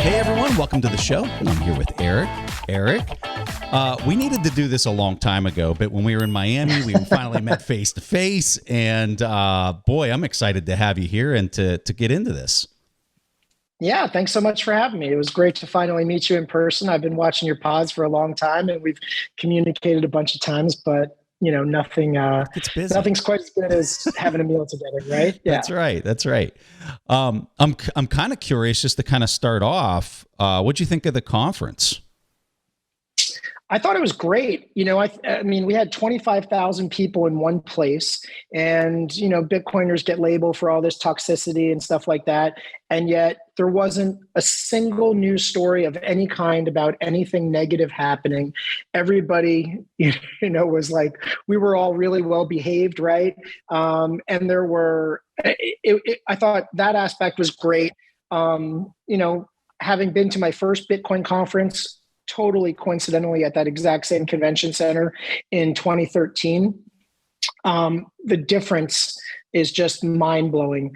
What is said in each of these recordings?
Hey everyone, welcome to the show. I'm here with Eric. Eric, we needed to do this a long time ago, but when we were in Miami, we finally met face to face, and boy, I'm excited to have you here and to get into this. Yeah, thanks so much for having me. It was great to finally meet you in person. I've been watching your pods for a long time, and we've communicated a bunch of times, but nothing's quite as good as having a meal together, right? Yeah. That's right. I'm kind of curious, just to kind of start off. What'd you think of the conference? I thought it was great. I mean, we had 25,000 people in one place, and, Bitcoiners get labeled for all this toxicity and stuff like that. And yet there wasn't a single news story of any kind about anything negative happening. Everybody, was like, we were all really well behaved, right? And there were, I thought that aspect was great. Having been to my first Bitcoin conference, totally coincidentally at that exact same convention center in 2013. The difference is just mind-blowing.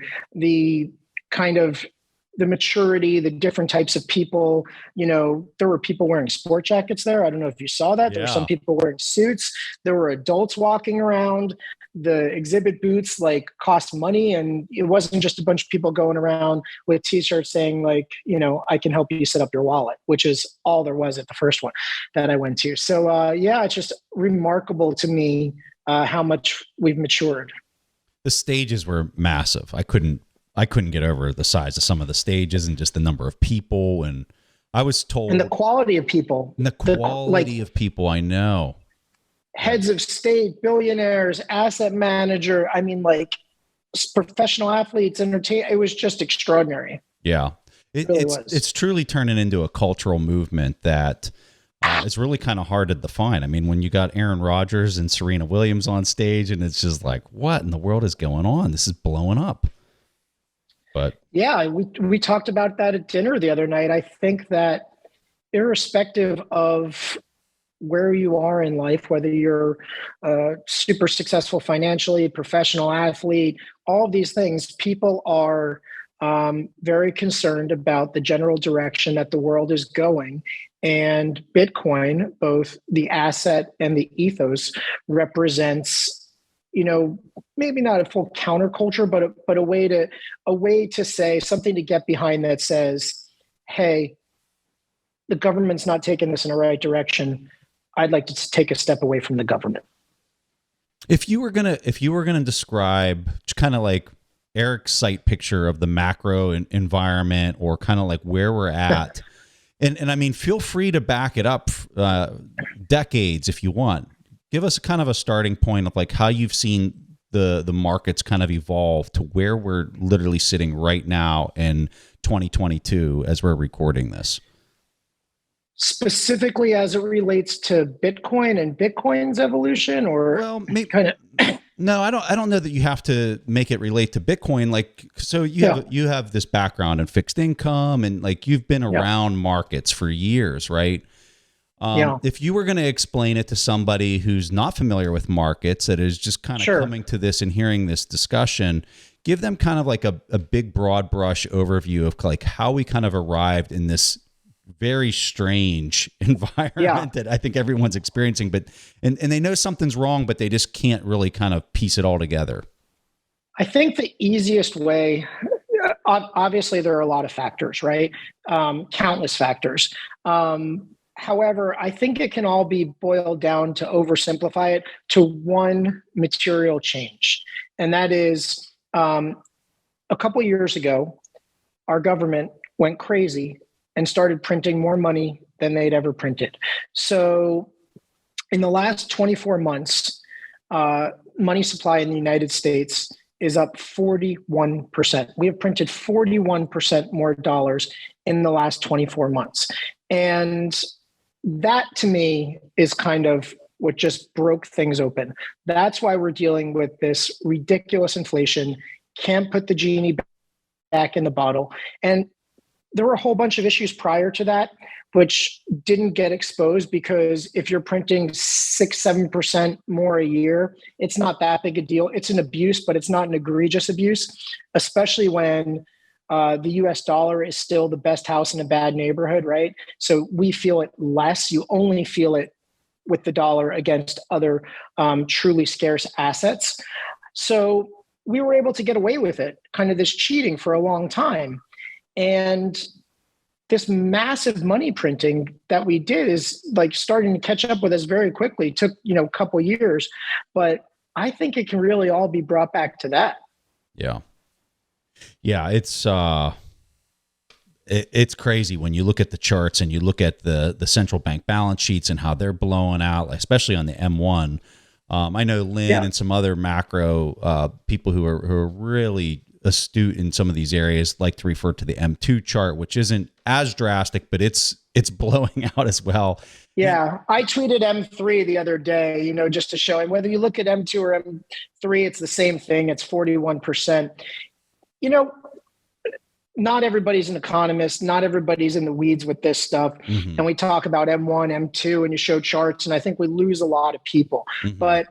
The maturity, the different types of people, there were people wearing sport jackets there. I don't know if you saw that. Yeah. There were some people wearing suits. There were adults walking around. The exhibit booths cost money, and it wasn't just a bunch of people going around with t-shirts saying I can help you set up your wallet, which is all there was at the first one that I went to. So it's just remarkable to me how much we've matured. The stages were massive. I couldn't get over the size of some of the stages and just the number of people. And I was told, and the quality of people, of people. I know. Heads of state, billionaires, asset manager. I mean, professional athletes, entertain. It was just extraordinary. Yeah, it's truly turning into a cultural movement that is really kind of hard to define. I mean, when you got Aaron Rodgers and Serena Williams on stage, and it's just like, what in the world is going on? This is blowing up. But yeah, we talked about that at dinner the other night. I think that irrespective of where you are in life, whether you're super successful financially, professional athlete, all of these things, people are very concerned about the general direction that the world is going. And Bitcoin, both the asset and the ethos, represents, maybe not a full counterculture, but a way to say something to get behind that says, hey, the government's not taking this in the right direction. I'd like to take a step away from the government. If you were gonna describe kind of like Eric's sight picture of the macro environment, or kind of like where we're at, and I mean, feel free to back it up decades if you want. Give us kind of a starting point of how you've seen the markets kind of evolve to where we're literally sitting right now in 2022 as we're recording this. Specifically as it relates to Bitcoin and Bitcoin's evolution, or maybe kind of. No, I don't know that you have to make it relate to Bitcoin. You have this background in fixed income, and you've been around markets for years, right? If you were going to explain it to somebody who's not familiar with markets, that is just kind of coming to this and hearing this discussion, give them kind of a big broad brush overview of how we kind of arrived in this very strange environment that I think everyone's experiencing, but and they know something's wrong, but they just can't really kind of piece it all together. I think the easiest way, obviously there are a lot of factors, right? Countless factors. However, I think it can all be boiled down, to oversimplify it, to one material change. And that is a couple of years ago, our government went crazy and started printing more money than they'd ever printed. So in the last 24 months, money supply in the United States is up 41%. We have printed 41% more dollars in the last 24 months. And that, to me, is kind of what just broke things open. That's why we're dealing with this ridiculous inflation, can't put the genie back in the bottle. And there were a whole bunch of issues prior to that, which didn't get exposed, because if you're printing 6-7% more a year, it's not that big a deal. It's an abuse, but it's not an egregious abuse, especially when the US dollar is still the best house in a bad neighborhood, right? So we feel it less. You only feel it with the dollar against other truly scarce assets. So we were able to get away with it, kind of this cheating for a long time. And this massive money printing that we did is like starting to catch up with us very quickly. It took, a couple years, but I think it can really all be brought back to that. Yeah. Yeah. It's crazy when you look at the charts and you look at the central bank balance sheets and how they're blowing out, especially on the M1. I know Lynn and some other macro people who are really astute in some of these areas like to refer to the M2 chart, which isn't as drastic, but it's blowing out as well. Yeah, I tweeted M3 the other day, just to show him whether you look at M2 or M3, it's the same thing. It's 41%. Not everybody's an economist. Not everybody's in the weeds with this stuff. Mm-hmm. And we talk about M1, M2, and you show charts, and I think we lose a lot of people. Mm-hmm. But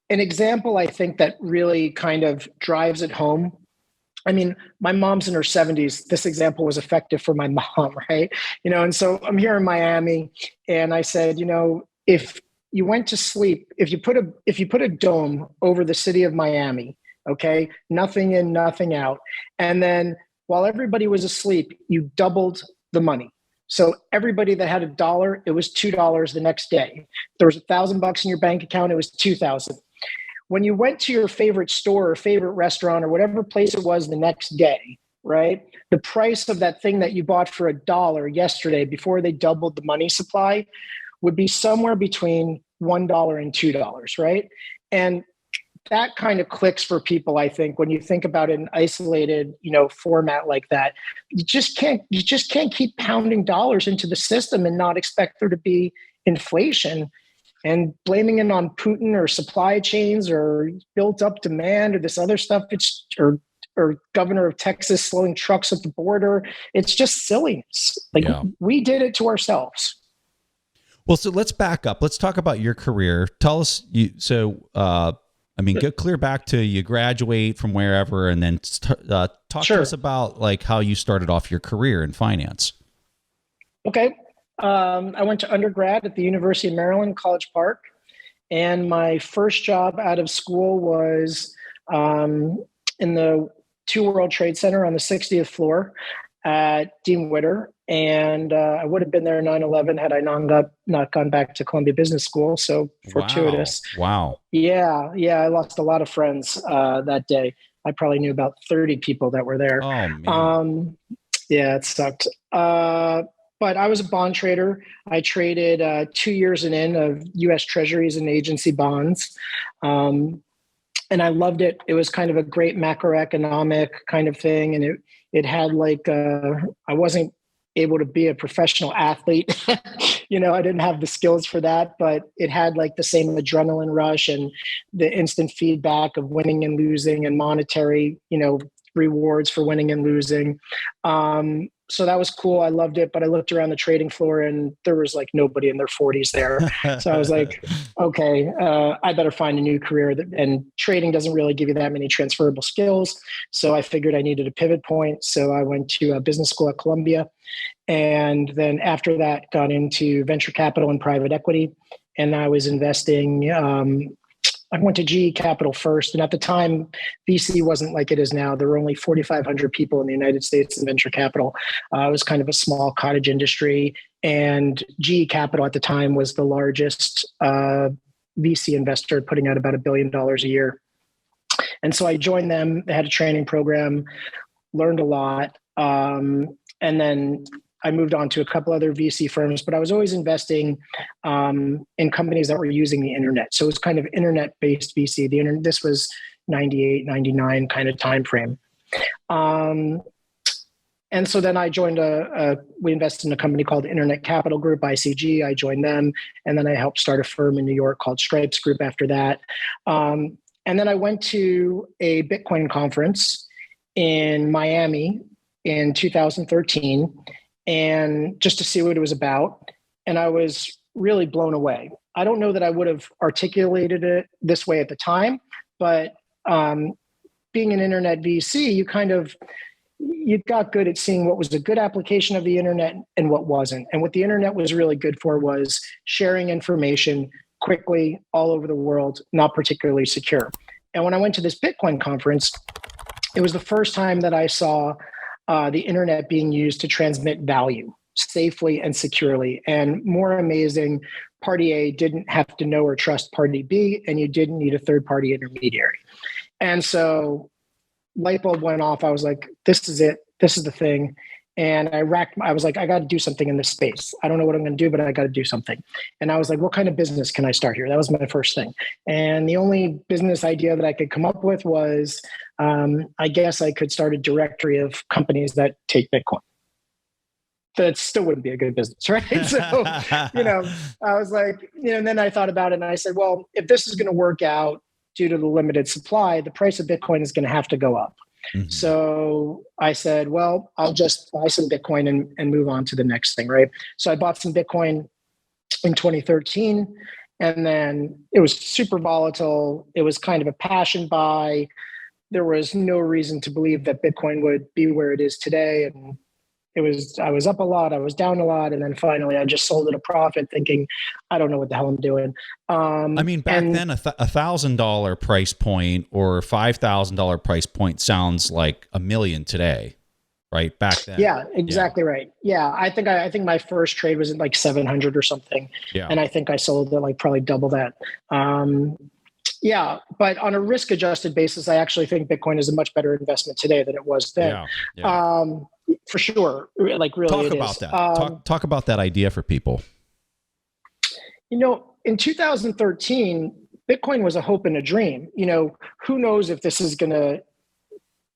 an example, I think, that really kind of drives it home. I mean, my mom's in her 70s. This example was effective for my mom, right? And so I'm here in Miami, and I said, if you went to sleep, if you put a dome over the city of Miami, okay, nothing in, nothing out, and then while everybody was asleep, you doubled the money. So everybody that had $1, it was $2 the next day. If there was $1,000 in your bank account, it was $2,000. When you went to your favorite store or favorite restaurant or whatever place it was the next day, right? The price of that thing that you bought for $1 yesterday before they doubled the money supply would be somewhere between $1 and $2, right? And that kind of clicks for people, I think, when you think about it in isolated, format like that. You just can't keep pounding dollars into the system and not expect there to be inflation. And blaming it on Putin or supply chains or built up demand or this other stuff, or governor of Texas slowing trucks at the border, it's just silliness. We did it to ourselves. Well, so let's back up. Let's talk about your career. Tell us, go clear back to you graduate from wherever, and then talk to us about like how you started off your career in finance. Okay. I went to undergrad at the University of Maryland, College Park, and my first job out of school was in the 2 World Trade Center on the 60th floor at Dean Witter. And I would have been there 9/11 had I not gone back to Columbia Business School. So fortuitous. Wow. Yeah. I lost a lot of friends that day. I probably knew about 30 people that were there. Oh, man. Yeah, it sucked. But I was a bond trader. I traded 2 years in of U.S. Treasuries and agency bonds. And I loved it. It was kind of a great macroeconomic kind of thing. And it had I wasn't able to be a professional athlete. I didn't have the skills for that, but it had the same adrenaline rush and the instant feedback of winning and losing and monetary, rewards for winning and losing. So that was cool. I loved it, but I looked around the trading floor and there was nobody in their 40s there. So I was like, okay, I better find a new career. And trading doesn't really give you that many transferable skills. So I figured I needed a pivot point. So I went to business school at Columbia. And then after that, got into venture capital and private equity. And I was investing I went to GE Capital first. And at the time, VC wasn't like it is now. There were only 4,500 people in the United States in venture capital. It was kind of a small cottage industry. And GE Capital at the time was the largest VC investor, putting out about $1 billion a year. And so I joined them. They had a training program, learned a lot. And then I moved on to a couple other VC firms, but I was always investing in companies that were using the internet. So it was kind of internet-based VC. This was 98, 99 kind of time frame. And so then I joined we invested in a company called Internet Capital Group, ICG. I joined them. And then I helped start a firm in New York called Stripes Group after that. And then I went to a Bitcoin conference in Miami in 2013. And just to see what it was about. And I was really blown away. I don't know that I would have articulated it this way at the time, but being an internet VC, you got good at seeing what was a good application of the internet and what wasn't. And what the internet was really good for was sharing information quickly all over the world, not particularly secure. And when I went to this Bitcoin conference, it was the first time that I saw the internet being used to transmit value safely and securely. And more amazing, party A didn't have to know or trust party B, and you didn't need a third-party intermediary. And so light bulb went off. I was like, this is it. This is the thing. And I was like, I got to do something in this space. I don't know what I'm going to do, but I got to do something. And I was like, what kind of business can I start here? That was my first thing. And the only business idea that I could come up with was, I guess I could start a directory of companies that take Bitcoin. That still wouldn't be a good business, right? So, I was like, and then I thought about it and I said, well, if this is going to work out due to the limited supply, the price of Bitcoin is going to have to go up. Mm-hmm. So I said, well, I'll just buy some Bitcoin and move on to the next thing, right? So I bought some Bitcoin in 2013, and then it was super volatile. It was kind of a passion buy. There was no reason to believe that Bitcoin would be where it is today. And I was up a lot, I was down a lot. And then finally I just sold at a profit thinking, I don't know what the hell I'm doing. I mean, back then $1,000 price point or $5,000 price point sounds like $1 million today, right? Back then. Yeah, exactly. Yeah. Right. Yeah. I think my first trade was at like 700 or something. Yeah. And I think I sold at like probably double that. Yeah. But on a risk adjusted basis, I actually think Bitcoin is a much better investment today than it was then. Yeah. For sure. Like really talk about that. Talk about that idea for people. In 2013, Bitcoin was a hope and a dream. Who knows if this is going to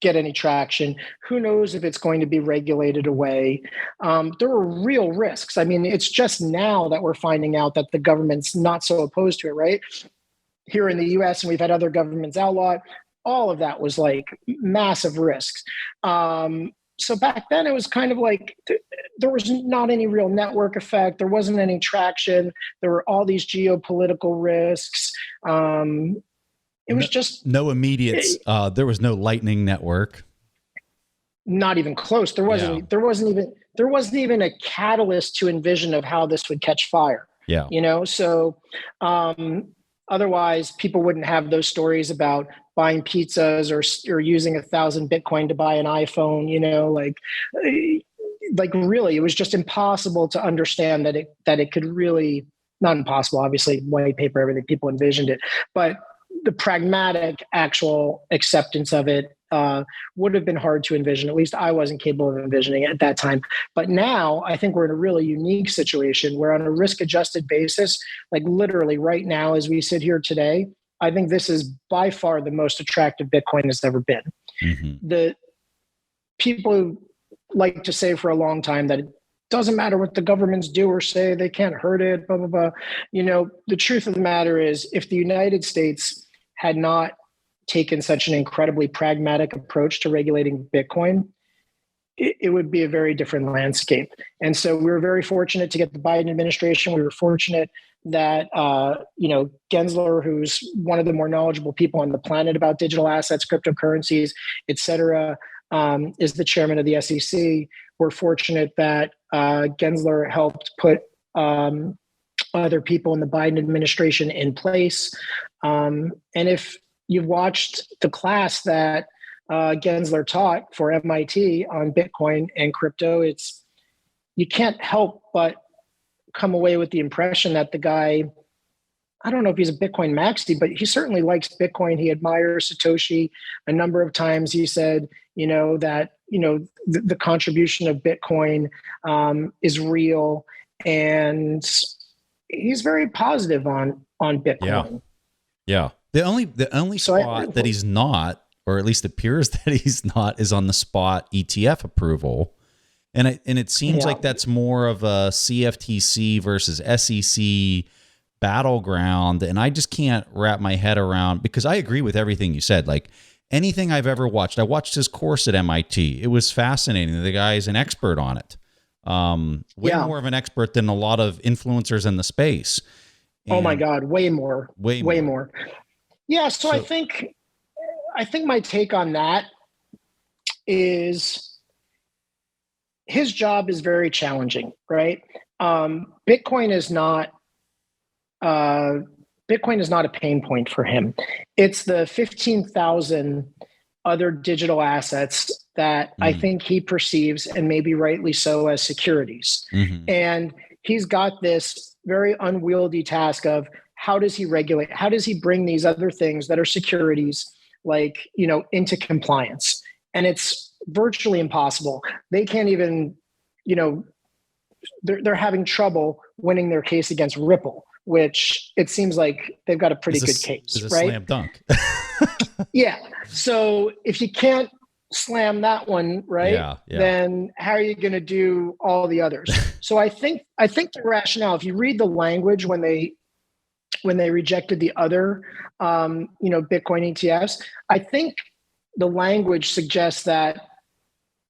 get any traction? Who knows if it's going to be regulated away? There were real risks. I mean, it's just now that we're finding out that the government's not so opposed to it, right? Here in the US, and we've had other governments outlaw it. All of that was like massive risks. So back then it was kind of like there was not any real network effect. There wasn't any traction. There were all these geopolitical risks. It was just no immediate. There was no lightning network. Not even close. There wasn't even a catalyst to envision of how this would catch fire. Yeah. So otherwise people wouldn't have those stories about buying pizzas or using 1,000 Bitcoin to buy an iPhone, like really, it was just impossible to understand that it could really, not impossible, obviously white paper, everything, people envisioned it, but the pragmatic actual acceptance of it would have been hard to envision. At least I wasn't capable of envisioning it at that time. But now I think we're in a really unique situation where on a risk adjusted basis, like literally right now, as we sit here today, I think this is by far the most attractive Bitcoin has ever been. Mm-hmm. The people who like to say for a long time that it doesn't matter what the governments do or say, they can't hurt it, blah, blah, blah. The truth of the matter is if the United States had not taken such an incredibly pragmatic approach to regulating Bitcoin, it would be a very different landscape. And so we were very fortunate to get the Biden administration. We were fortunate that, Gensler, who's one of the more knowledgeable people on the planet about digital assets, cryptocurrencies, et cetera, is the chairman of the SEC. We're fortunate that Gensler helped put other people in the Biden administration in place. And if you've watched the class that Gensler taught for MIT on Bitcoin and crypto, you can't help but come away with the impression that the guy, I don't know if he's a Bitcoin maxi, but he certainly likes Bitcoin. He admires Satoshi. A number of times he said, that, the contribution of Bitcoin is real. And he's very positive on Bitcoin. Yeah. The only spot that he's not, or at least appears that he's not, is on the spot ETF approval. And it seems like that's more of a CFTC versus SEC battleground. And I just can't wrap my head around, because I agree with everything you said. Like anything I've ever watched, I watched his course at MIT. It was fascinating. The guy is an expert on it. Way more of an expert than a lot of influencers in the space. And oh my God, way more. Yeah. So I think my take on that is his job is very challenging, right? Bitcoin is not a pain point for him. It's the 15,000 other digital assets that I think he perceives, and maybe rightly so, as securities. And he's got this very unwieldy task of how does he regulate? How does he bring these other things that are securities, like, into compliance? And it's virtually impossible. They can't even, they're having trouble winning their case against Ripple, which it seems like they've got a pretty good case, right? Slam dunk. Yeah. So if you can't slam that one, right, then how are you going to do all the others? So I think the rationale, if you read the language when they rejected the other, Bitcoin ETFs, I think the language suggests that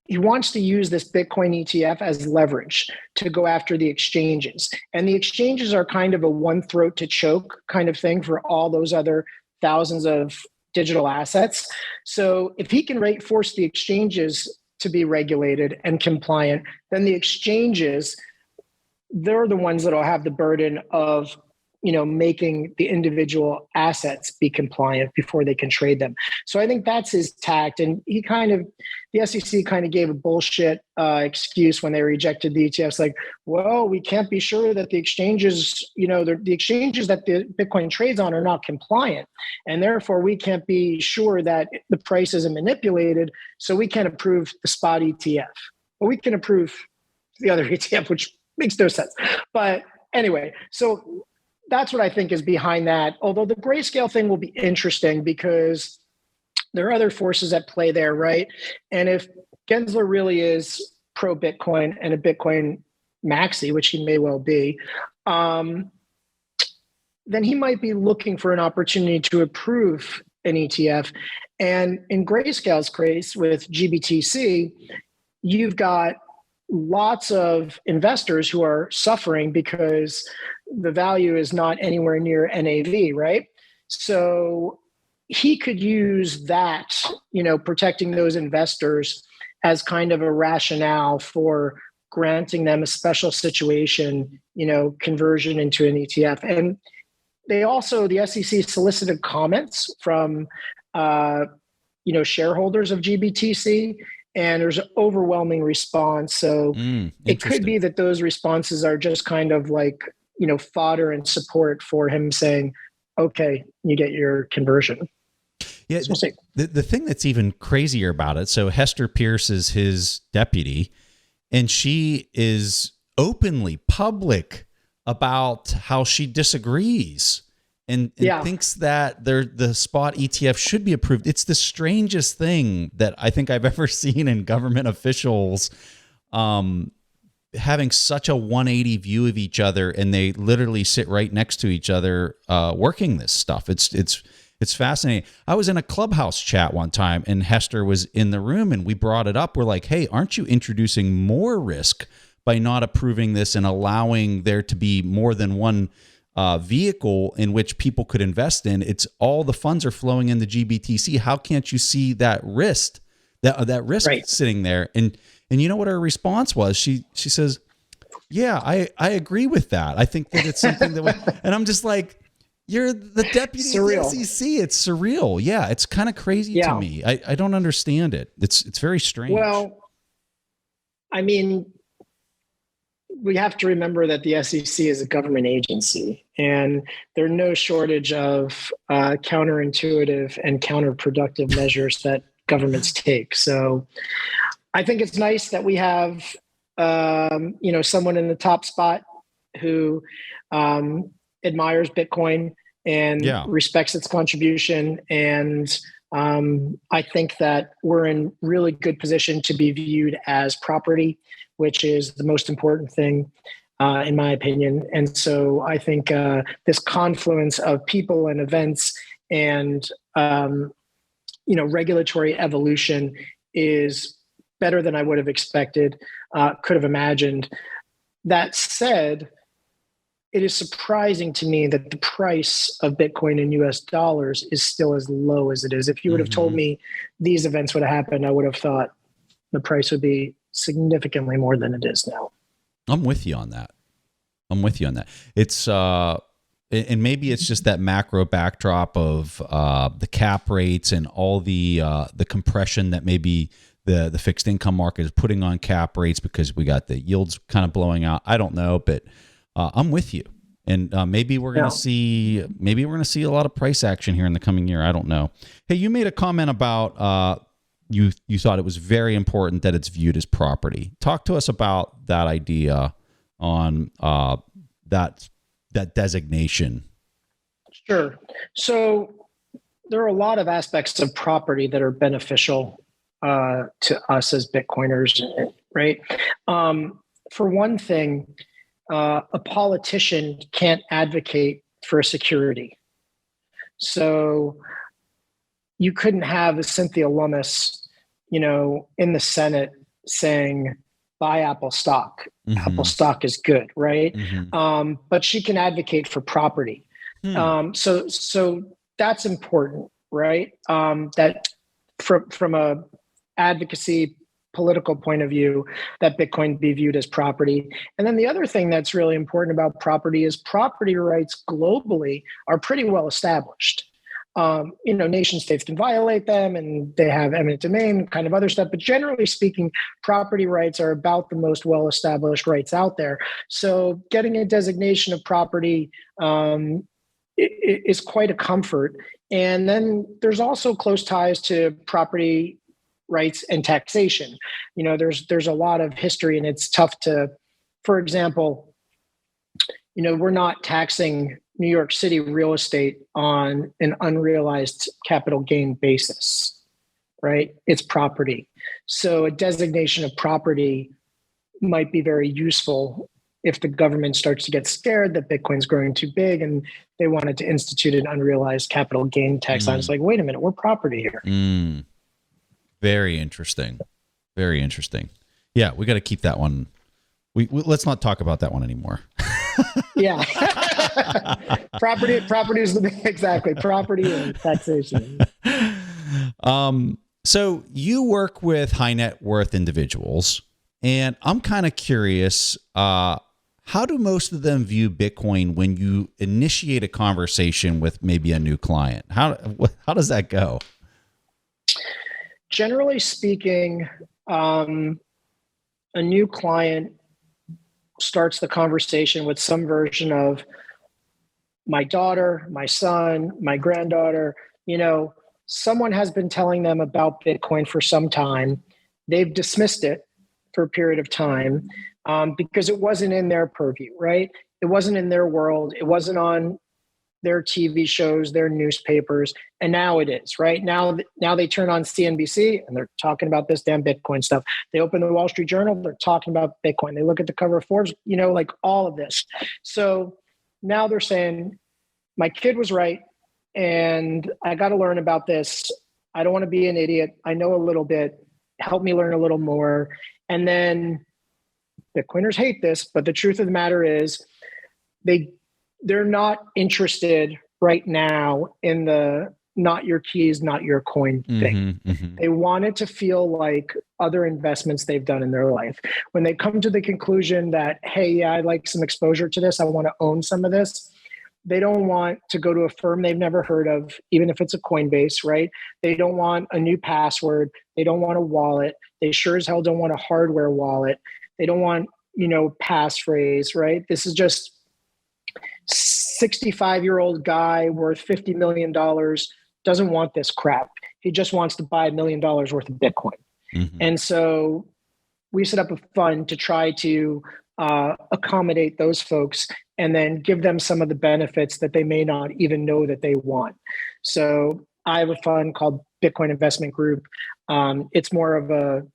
he wants to use this Bitcoin ETF as leverage to go after the exchanges. And the exchanges are kind of a one throat to choke kind of thing for all those other thousands of digital assets. So if he can force the exchanges to be regulated and compliant, then the exchanges, they're the ones that will have the burden of making the individual assets be compliant before they can trade them. So I think that's his tact. And the SEC kind of gave a bullshit excuse when they rejected the ETFs, like, well, we can't be sure that the exchanges, the exchanges that the Bitcoin trades on are not compliant. And therefore we can't be sure that the price isn't manipulated. So we can't approve the spot ETF, but we can approve the other ETF, which makes no sense. But anyway, so that's what I think is behind that. Although the grayscale thing will be interesting because there are other forces at play there, right? And if Gensler really is pro Bitcoin and a Bitcoin maxi, which he may well be, then he might be looking for an opportunity to approve an ETF. And in Grayscale's case with GBTC, you've got lots of investors who are suffering because the value is not anywhere near NAV, right? So he could use that, protecting those investors as kind of a rationale for granting them a special situation, conversion into an ETF. And the SEC solicited comments from, shareholders of GBTC, and there's an overwhelming response. So it could be that those responses are just kind of like, fodder and support for him saying, okay, you get your conversion. Yeah. So we'll see. The thing that's even crazier about it, so Hester Pierce is his deputy, and she is openly public about how she disagrees and thinks that the spot ETF should be approved. It's the strangest thing that I think I've ever seen in government officials having such a 180 view of each other, and they literally sit right next to each other working this stuff. It's fascinating. I was in a Clubhouse chat one time, and Hester was in the room, and we brought it up. We're like, hey, aren't you introducing more risk by not approving this and allowing there to be more than one vehicle in which people could invest in? It's all the funds are flowing into GBTC. How can't you see that risk, that risk sitting there? And you know what her response was? She says, yeah, I agree with that. I think that it's something that and I'm just like, you're the deputy of the SEC. It's surreal. Yeah, it's kind of crazy to me. I don't understand it. It's very strange. Well, I mean, we have to remember that the SEC is a government agency, and there are no shortage of counterintuitive and counterproductive measures that governments take. So I think it's nice that we have, someone in the top spot who admires Bitcoin and respects its contribution. And I think that we're in really good position to be viewed as property, which is the most important thing, in my opinion. And so I think this confluence of people and events and, regulatory evolution is better than I would have expected, could have imagined. That said, it is surprising to me that the price of Bitcoin in US dollars is still as low as it is. If you would have told me these events would have happened, I would have thought the price would be significantly more than it is now. I'm with you on that. It's and maybe it's just that macro backdrop of the cap rates and all the compression that maybe the fixed income market is putting on cap rates because we got the yields kind of blowing out. I don't know, but I'm with you. And maybe we're going to see a lot of price action here in the coming year. I don't know. Hey, you made a comment about you thought it was very important that it's viewed as property. Talk to us about that idea on that designation. Sure. So there are a lot of aspects of property that are beneficial to us as Bitcoiners, right? For one thing, a politician can't advocate for a security. So you couldn't have a Cynthia Lummis, in the Senate saying, buy Apple stock. Mm-hmm. Apple stock is good, right? Mm-hmm. But she can advocate for property. So that's important, right? That from a advocacy political point of view, that Bitcoin be viewed as property. And then the other thing that's really important about property is property rights globally are pretty well established. Nation states can violate them and they have eminent domain, kind of other stuff. But generally speaking, property rights are about the most well-established rights out there. So getting a designation of property is quite a comfort. And then there's also close ties to property rights and taxation. There's a lot of history, and it's tough to, for example, we're not taxing New York City real estate on an unrealized capital gain basis, right? It's property. So a designation of property might be very useful if the government starts to get scared that Bitcoin's growing too big and they wanted to institute an unrealized capital gain tax on. It's like, wait a minute, we're property here. Very interesting. Very interesting. Yeah, we got to keep that one. We let's not talk about that one anymore. Yeah. Property is exactly property and taxation. So you work with high net worth individuals, and I'm kind of curious, how do most of them view Bitcoin when you initiate a conversation with maybe a new client? How does that go? Generally speaking, a new client starts the conversation with some version of my daughter, my son, my granddaughter. Someone has been telling them about Bitcoin for some time. They've dismissed it for a period of time because it wasn't in their purview, right? It wasn't in their world. It wasn't on their TV shows, their newspapers, and now it is, right? Now they turn on CNBC and they're talking about this damn Bitcoin stuff. They open the Wall Street Journal, they're talking about Bitcoin. They look at the cover of Forbes, like all of this. So now they're saying, my kid was right, and I got to learn about this. I don't want to be an idiot. I know a little bit. Help me learn a little more. And then Bitcoiners hate this, but the truth of the matter is they're not interested right now in the not your keys, not your coin thing. They want it to feel like other investments they've done in their life. When they come to the conclusion that, hey, yeah, I'd like some exposure to this, I want to own some of this, they don't want to go to a firm they've never heard of, even if it's a Coinbase, right? They don't want a new password. They don't want a wallet. They sure as hell don't want a hardware wallet. They don't want, passphrase, right? This is just 65-year-old guy worth $50 million doesn't want this crap. He just wants to buy $1 million worth of Bitcoin. And so we set up a fund to try to accommodate those folks and then give them some of the benefits that they may not even know that they want. So I have a fund called Bitcoin Investment Group. It's more of a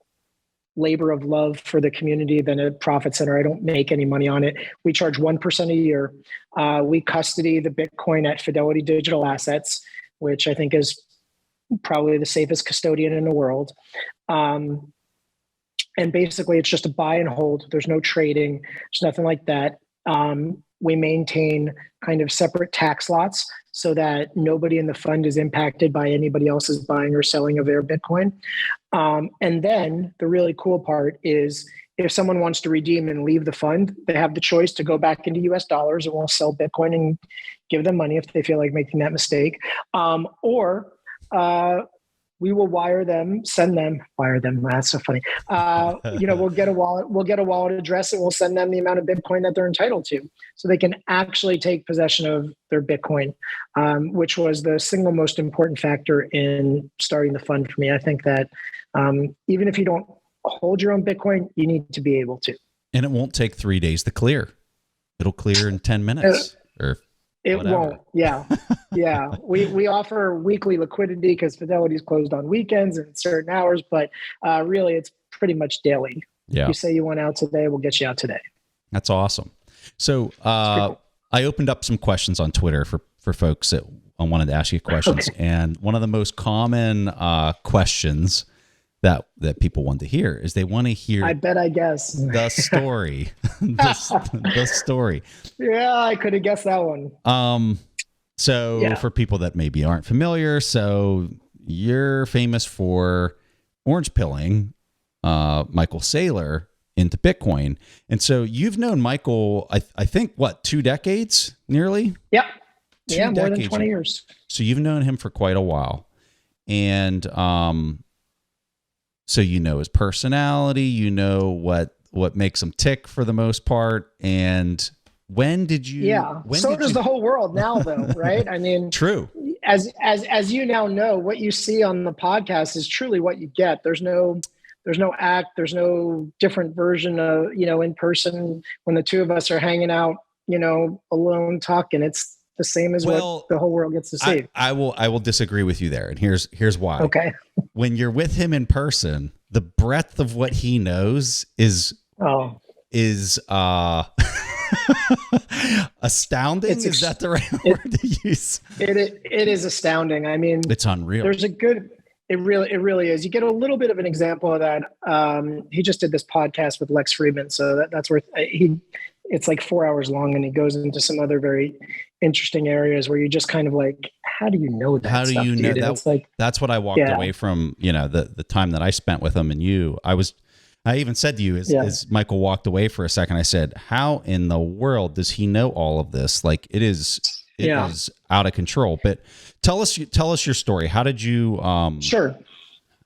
labor of love for the community than a profit center. I don't make any money on it. We charge 1% a year. We custody the Bitcoin at Fidelity Digital Assets, which I think is probably the safest custodian in the world. And basically it's just a buy and hold. There's no trading. There's nothing like that. We maintain kind of separate tax lots. so that nobody in the fund is impacted by anybody else's buying or selling of their Bitcoin. And then the really cool part is if someone wants to redeem and leave the fund, they have the choice to go back into US dollars, and we'll sell Bitcoin and give them money if they feel like making that mistake. Or we will wire them. That's so funny. We'll get a wallet address, and we'll send them the amount of Bitcoin that they're entitled to, so they can actually take possession of their Bitcoin, which was the single most important factor in starting the fund for me. I think that even if you don't hold your own Bitcoin, you need to be able to. And it won't take 3 days to clear. It'll clear in 10 minutes or it whatever. Won't. Yeah. Yeah. We offer weekly liquidity because Fidelity's closed on weekends and certain hours, but really it's pretty much daily. Yeah. You say you want out today, we'll get you out today. That's awesome. So cool. I opened up some questions on Twitter for folks that I wanted to ask you questions. Okay. And one of the most common questions that people want to hear is they want to hear. I bet I guess the story, the story. Yeah, I could have guessed that one. So for people that maybe aren't familiar, so you're famous for orange pilling Michael Saylor into Bitcoin, and so you've known Michael, I think, what, 2 decades, nearly? Yep. More than 20 years. So you've known him for quite a while, and so you know his personality, you know what makes him tick for the most part. And when did you? Yeah. So does the whole world now, though, right? I mean, true. As you now know, what you see on the podcast is truly what you get. There's no act. There's no different version of in person when the two of us are hanging out, alone talking. It's the same as what the whole world gets to see. I will disagree with you there, and here's why. Okay. When you're with him in person, the breadth of what he knows is astounding. Is that the right word to use? It is astounding. I mean, it's unreal. It really is. You get a little bit of an example of that. He just did this podcast with Lex Friedman, so that's worth. It's like 4 hours long, and he goes into some other very interesting areas where you just kind of like, how do you know that? How do you know that? It's like, that's what I walked away from. The time that I spent with him and you. I even said to you as Michael walked away for a second, I said, "How in the world does he know all of this? Like it is out of control." But tell us your story. How did you? Sure.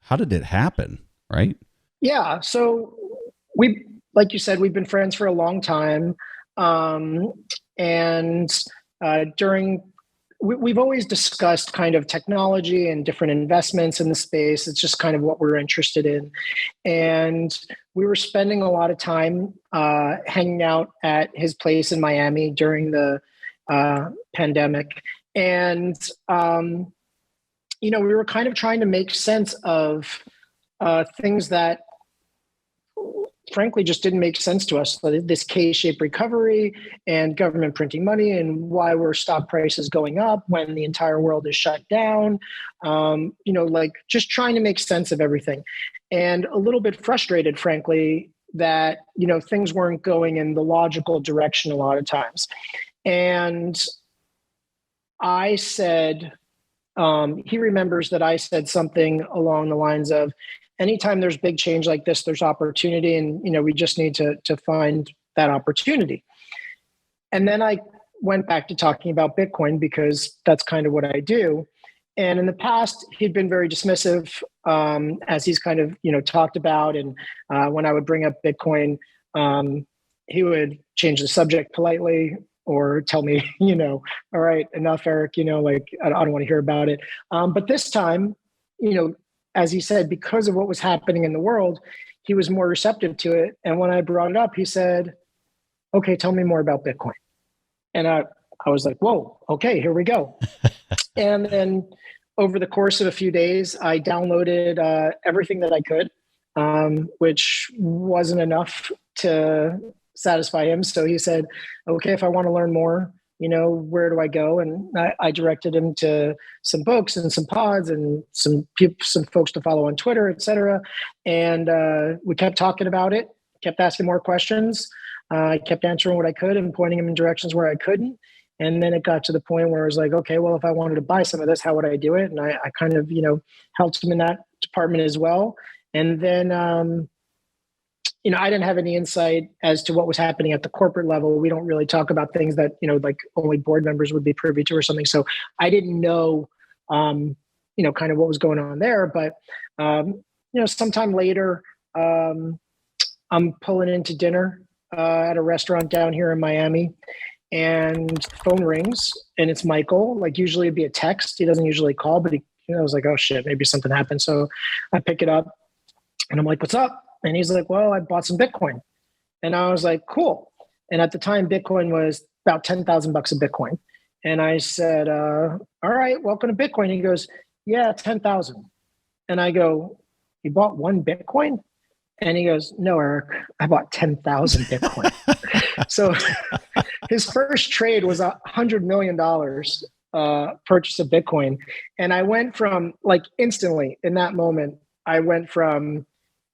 How did it happen? Right. Yeah. So like you said, we've been friends for a long time. We've always discussed kind of technology and different investments in the space. It's just kind of what we're interested in. And we were spending a lot of time hanging out at his place in Miami during the pandemic. And, we were kind of trying to make sense of things that frankly just didn't make sense to us. This K-shaped recovery and government printing money, and why were stock prices going up when the entire world is shut down, just trying to make sense of everything. And a little bit frustrated, frankly, that, things weren't going in the logical direction a lot of times. And I said, he remembers that I said something along the lines of, anytime there's big change like this, there's opportunity, and we just need to find that opportunity. And then I went back to talking about Bitcoin because that's kind of what I do. And in the past, he'd been very dismissive, as he's kind of talked about. And when I would bring up Bitcoin, he would change the subject politely or tell me, all right, enough, Eric. I don't want to hear about it. But this time, as he said, because of what was happening in the world, he was more receptive to it. And when I brought it up, he said, okay, tell me more about Bitcoin. And I was like, whoa, okay, here we go. And then over the course of a few days, I downloaded everything that I could, which wasn't enough to satisfy him. So he said, okay, if I want to learn more, where do I go? And I directed him to some books and some pods and some folks to follow on Twitter, et cetera. And we kept talking about it, kept asking more questions. I kept answering what I could and pointing him in directions where I couldn't. And then it got to the point where I was like, okay, well, if I wanted to buy some of this, how would I do it? And I kind of, helped him in that department as well. And then, I didn't have any insight as to what was happening at the corporate level. We don't really talk about things that, like only board members would be privy to or something. So I didn't know, kind of what was going on there. But, sometime later, I'm pulling into dinner at a restaurant down here in Miami, and the phone rings, and it's Michael. Like, usually it'd be a text. He doesn't usually call, but I was like, oh shit, maybe something happened. So I pick it up and I'm like, what's up? And he's like, well, I bought some Bitcoin. And I was like, cool. And at the time, Bitcoin was about $10,000 a Bitcoin. And I said, all right, welcome to Bitcoin. He goes, yeah, 10,000. And I go, you bought one Bitcoin? And he goes, no, Eric, I bought 10,000 Bitcoin. So his first trade was $100 million purchase of Bitcoin. And I went from, like, instantly in that moment, I went from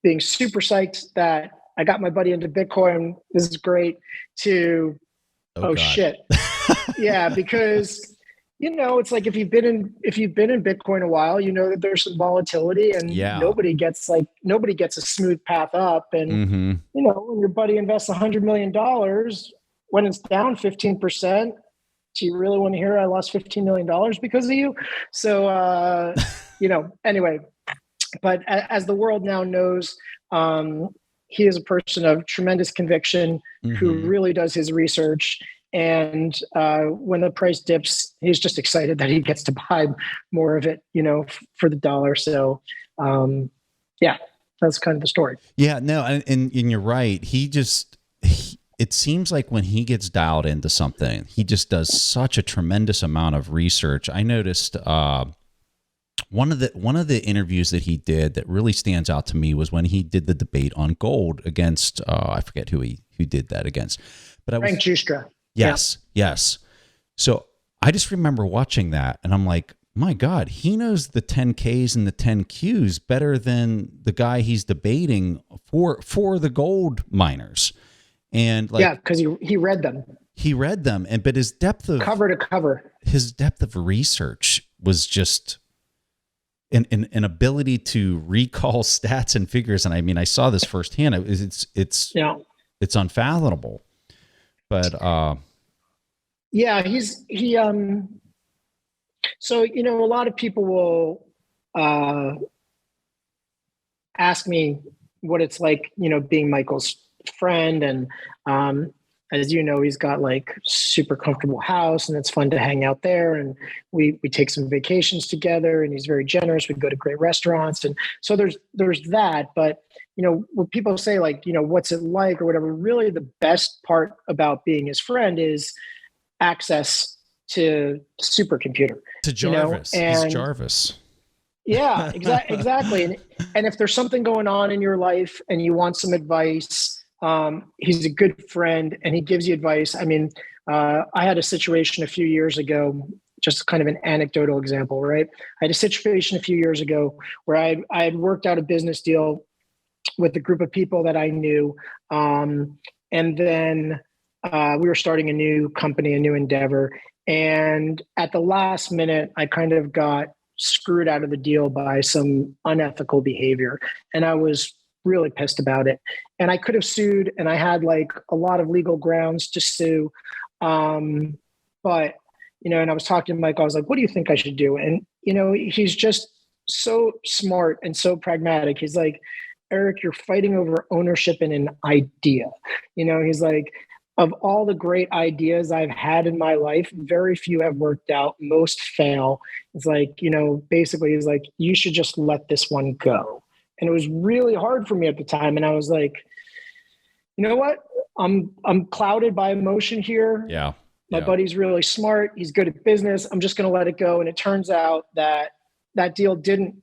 being super psyched that I got my buddy into Bitcoin, this is great, to, oh shit. Yeah, because it's like if you've been in Bitcoin a while, that there's some volatility, and nobody gets a smooth path up. And when your buddy invests $100 million, when it's down 15%, do you really want to hear I lost $15 million because of you? So anyway. But as the world now knows, he is a person of tremendous conviction who really does his research. And when the price dips, he's just excited that he gets to buy more of it, for the dollar. So, that's kind of the story. Yeah, no, and you're right. It seems like when he gets dialed into something, he just does such a tremendous amount of research. I noticed one of the interviews that he did that really stands out to me was when he did the debate on gold against I forget who did that against, but Frank Justra. Yes. So I just remember watching that, and I'm like, my God, he knows the 10Ks and the 10Qs better than the guy he's debating for the gold miners. And because he read them. But his depth of cover to cover, his depth of research was just an ability to recall stats and figures. And I mean, I saw this firsthand. It's unfathomable. But so a lot of people will ask me what it's like, being Michael's friend, and as he's got like super comfortable house, and it's fun to hang out there, and we take some vacations together, and he's very generous. We go to great restaurants, and so there's that. But when people say, like, what's it like or whatever, really the best part about being his friend is access to supercomputer, to Jarvis. He's Jarvis. Yeah, exactly. And if there's something going on in your life and you want some advice, he's a good friend and he gives you advice. I mean, I had a situation a few years ago, just kind of an anecdotal example, right? I had a situation a few years ago where I had worked out a business deal with a group of people that I knew. And then we were starting a new company, a new endeavor. And at the last minute, I kind of got screwed out of the deal by some unethical behavior. And I was really pissed about it. And I could have sued, and I had like a lot of legal grounds to sue. But, and I was talking to Mike, I was like, what do you think I should do? And, he's just so smart and so pragmatic. He's like, Eric, you're fighting over ownership in an idea. He's like, of all the great ideas I've had in my life, very few have worked out. Most fail. It's like, basically he's like, you should just let this one go. And it was really hard for me at the time. And I was like, you know what? I'm clouded by emotion here. Yeah. My buddy's really smart. He's good at business. I'm just going to let it go. And it turns out that deal didn't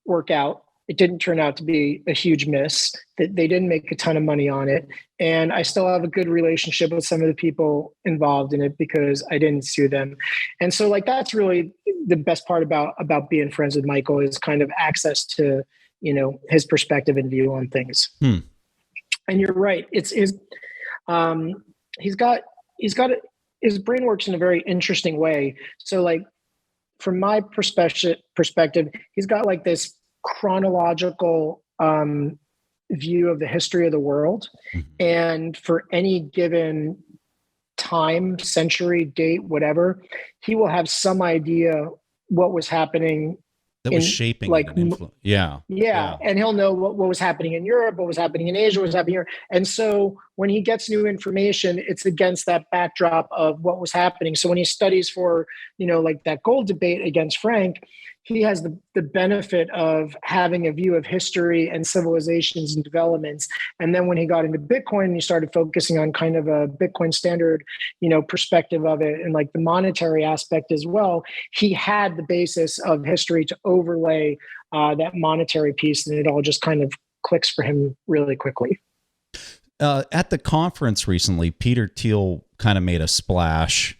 work out. It didn't turn out to be a huge miss. That they didn't make a ton of money on it. And I still have a good relationship with some of the people involved in it because I didn't sue them. And so like, that's really the best part about being friends with Michael, is kind of access to, his perspective and view on things. And you're right. It's he's got his brain works in a very interesting way. So like from my perspective, he's got like this chronological view of the history of the world. And for any given time, century, date, whatever, he will have some idea what was happening that was shaping like yeah. And he'll know what was happening in Europe, what was happening in Asia, what was happening here. And so when he gets new information, it's against that backdrop of what was happening. So when he studies for, like that gold debate against Frank, he has the benefit of having a view of history and civilizations and developments. And then when he got into Bitcoin, he started focusing on kind of a Bitcoin standard, perspective of it and like the monetary aspect as well. He had the basis of history to overlay that monetary piece, and it all just kind of clicks for him really quickly. At the conference recently, Peter Thiel kind of made a splash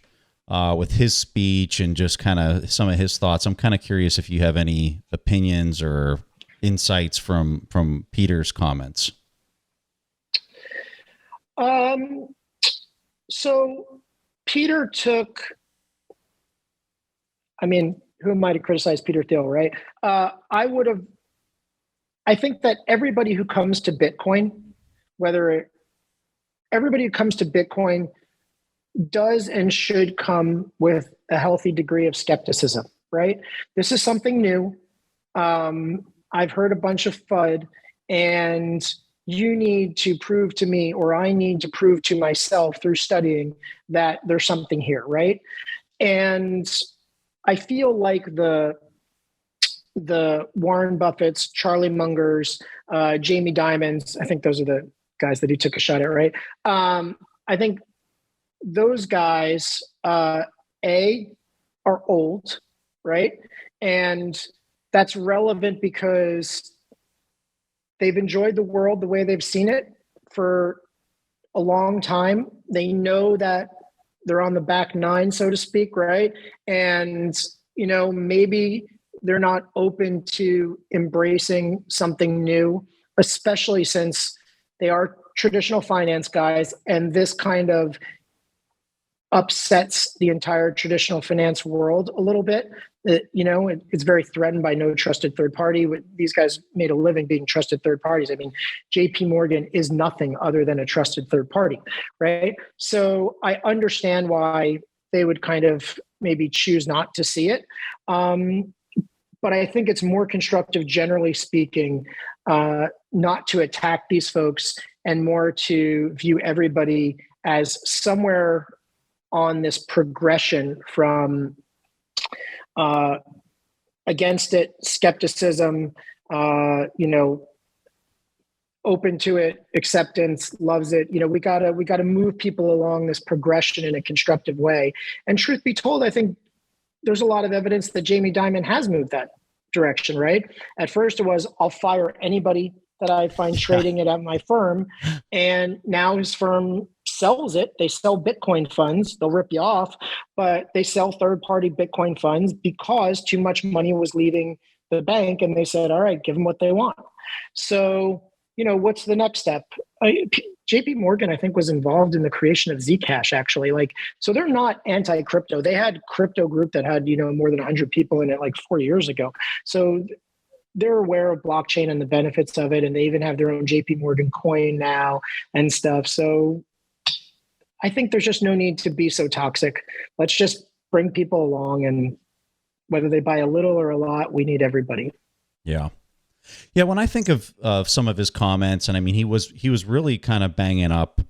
with his speech and just kind of some of his thoughts. I'm kind of curious if you have any opinions or insights from Peter's comments. So Peter took, who am I to criticize Peter Thiel, right? I think that everybody who comes to Bitcoin, everybody who comes to Bitcoin does and should come with a healthy degree of skepticism, right? This is something new. I've heard a bunch of FUD, and you need to prove to me, or I need to prove to myself through studying that there's something here, right? And I feel like the Warren Buffetts, Charlie Mungers, Jamie Dimons, I think those are the guys that he took a shot at, right? I think those guys, are old, right? And that's relevant because they've enjoyed the world the way they've seen it for a long time. They know that they're on the back nine, so to speak, right? And, maybe they're not open to embracing something new, especially since they are traditional finance guys, and this kind of upsets the entire traditional finance world a little bit. It's very threatened by no trusted third party. These guys made a living being trusted third parties. JP Morgan is nothing other than a trusted third party, right? So I understand why they would kind of maybe choose not to see it. But I think it's more constructive, generally speaking, not to attack these folks and more to view everybody as somewhere on this progression from against it, skepticism, open to it, acceptance, loves it. We gotta move people along this progression in a constructive way. And truth be told, I think there's a lot of evidence that Jamie Dimon has moved that direction, right? At first it was, I'll fire anybody that I find trading it at my firm. And now his firm sells it. They sell Bitcoin funds. They'll rip you off, but they sell third-party Bitcoin funds because too much money was leaving the bank. And they said, all right, give them what they want. So, what's the next step? JP Morgan, I think, was involved in the creation of Zcash, actually. So they're not anti-crypto. They had crypto group that had, more than 100 people in it 4 years ago. So they're aware of blockchain and the benefits of it. And they even have their own JP Morgan coin now and stuff. So I think there's just no need to be so toxic. Let's just bring people along, and whether they buy a little or a lot, we need everybody. Yeah. Yeah. When I think of some of his comments, and he was really kind of banging up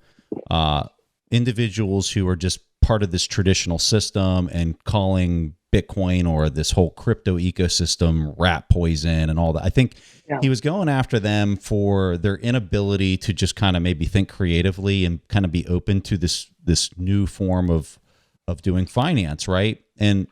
individuals who are just part of this traditional system and calling Bitcoin or this whole crypto ecosystem rat poison and all that. I think he was going after them for their inability to just kind of maybe think creatively and kind of be open to this new form of doing finance, right? And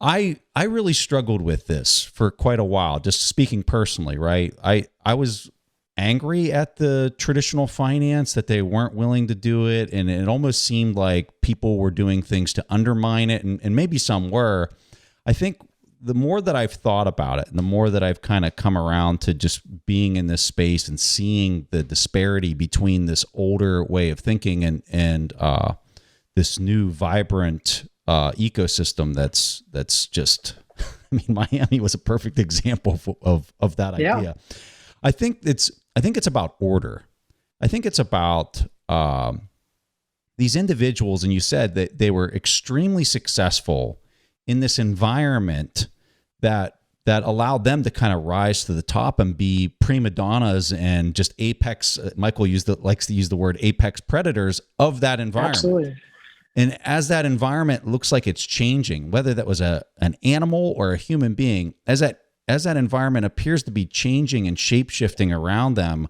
I really struggled with this for quite a while, just speaking personally, right? I was angry at the traditional finance that they weren't willing to do it, and it almost seemed like people were doing things to undermine it, and maybe some were. I think the more that I've thought about it and the more that I've kind of come around to just being in this space and seeing the disparity between this older way of thinking and this new vibrant ecosystem that's just, I mean, Miami was a perfect example of that idea. Yeah. I think it's about order. I think it's about these individuals, and you said that they were extremely successful in this environment that allowed them to kind of rise to the top and be prima donnas and just apex. Michael likes to use the word apex predators of that environment. Absolutely. And as that environment looks like it's changing, whether that was an animal or a human being, as that environment appears to be changing and shape-shifting around them,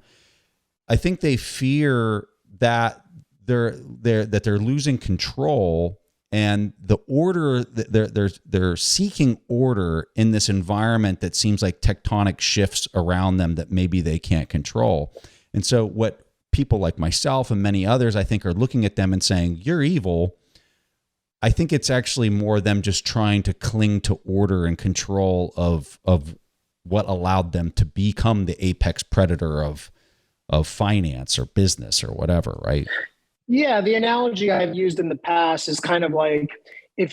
I think they fear that they're losing control, and the order they're seeking order in this environment that seems like tectonic shifts around them that maybe they can't control. And so what people like myself and many others, I think, are looking at them and saying, "You're evil." I think it's actually more them just trying to cling to order and control of what allowed them to become the apex predator of finance or business or whatever, right? Yeah, the analogy I've used in the past is kind of like if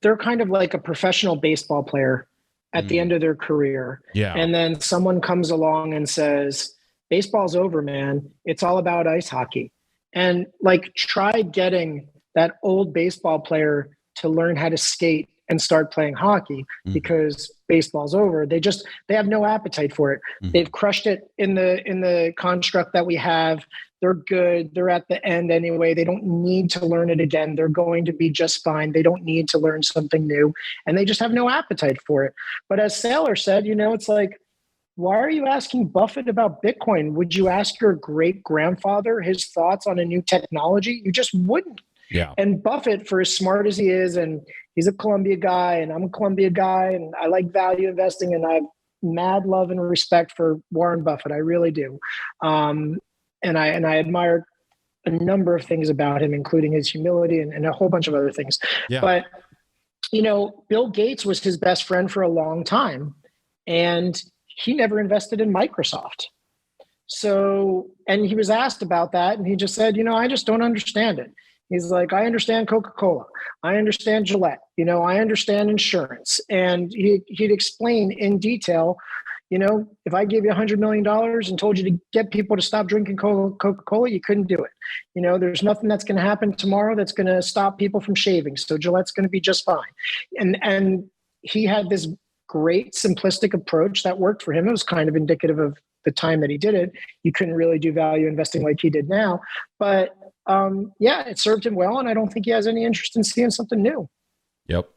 they're kind of like a professional baseball player at the end of their career. Yeah. And then someone comes along and says, baseball's over, man. It's all about ice hockey. And like, try getting that old baseball player to learn how to skate and start playing hockey because baseball's over. They have no appetite for it. They've crushed it in the construct that we have. They're good. They're at the end anyway. They don't need to learn it again. They're going to be just fine. They don't need to learn something new, and they just have no appetite for it. But as Saylor said, it's like, why are you asking Buffett about Bitcoin? Would you ask your great grandfather his thoughts on a new technology? You just wouldn't. Yeah. And Buffett, for as smart as he is, and he's a Columbia guy, and I'm a Columbia guy, and I like value investing, and I have mad love and respect for Warren Buffett. I really do. And I admire a number of things about him, including his humility and a whole bunch of other things. Yeah. But, Bill Gates was his best friend for a long time, and he never invested in Microsoft. So, and he was asked about that, and he just said, I just don't understand it. He's like, I understand Coca-Cola. I understand Gillette. I understand insurance. And he'd explain in detail, if I gave you $100 million and told you to get people to stop drinking Coca-Cola, you couldn't do it. There's nothing that's going to happen tomorrow that's going to stop people from shaving. So Gillette's going to be just fine. And he had this great simplistic approach that worked for him. It was kind of indicative of the time that he did it. You couldn't really do value investing like he did now. But it served him well, and I don't think he has any interest in seeing something new. Yep.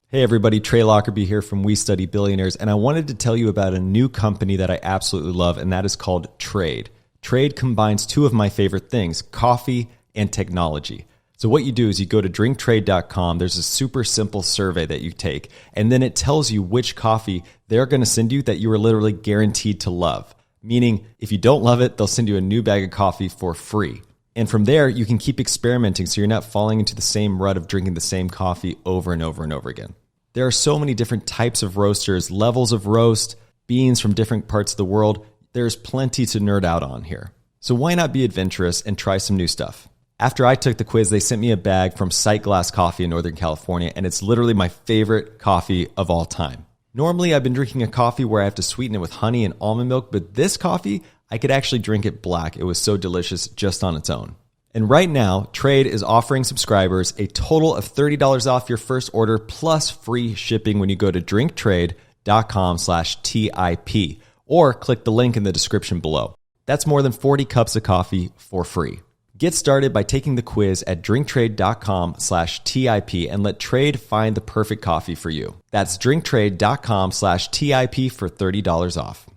Hey everybody, Trey Lockerbie here from We Study Billionaires, and I wanted to tell you about a new company that I absolutely love, and that is called Trade. Trade combines two of my favorite things, coffee and technology. So what you do is you go to drinktrade.com, there's a super simple survey that you take, and then it tells you which coffee they're going to send you that you are literally guaranteed to love. Meaning, if you don't love it, they'll send you a new bag of coffee for free. And from there, you can keep experimenting so you're not falling into the same rut of drinking the same coffee over and over and over again. There are so many different types of roasters, levels of roast, beans from different parts of the world. There's plenty to nerd out on here. So why not be adventurous and try some new stuff? After I took the quiz, they sent me a bag from Sight Glass Coffee in Northern California, and it's literally my favorite coffee of all time. Normally, I've been drinking a coffee where I have to sweeten it with honey and almond milk, but this coffee, I could actually drink it black. It was so delicious just on its own. And right now, Trade is offering subscribers a total of $30 off your first order plus free shipping when you go to drinktrade.com/TIP or click the link in the description below. That's more than 40 cups of coffee for free. Get started by taking the quiz at drinktrade.com/TIP and let Trade find the perfect coffee for you. That's drinktrade.com/TIP for $30 off.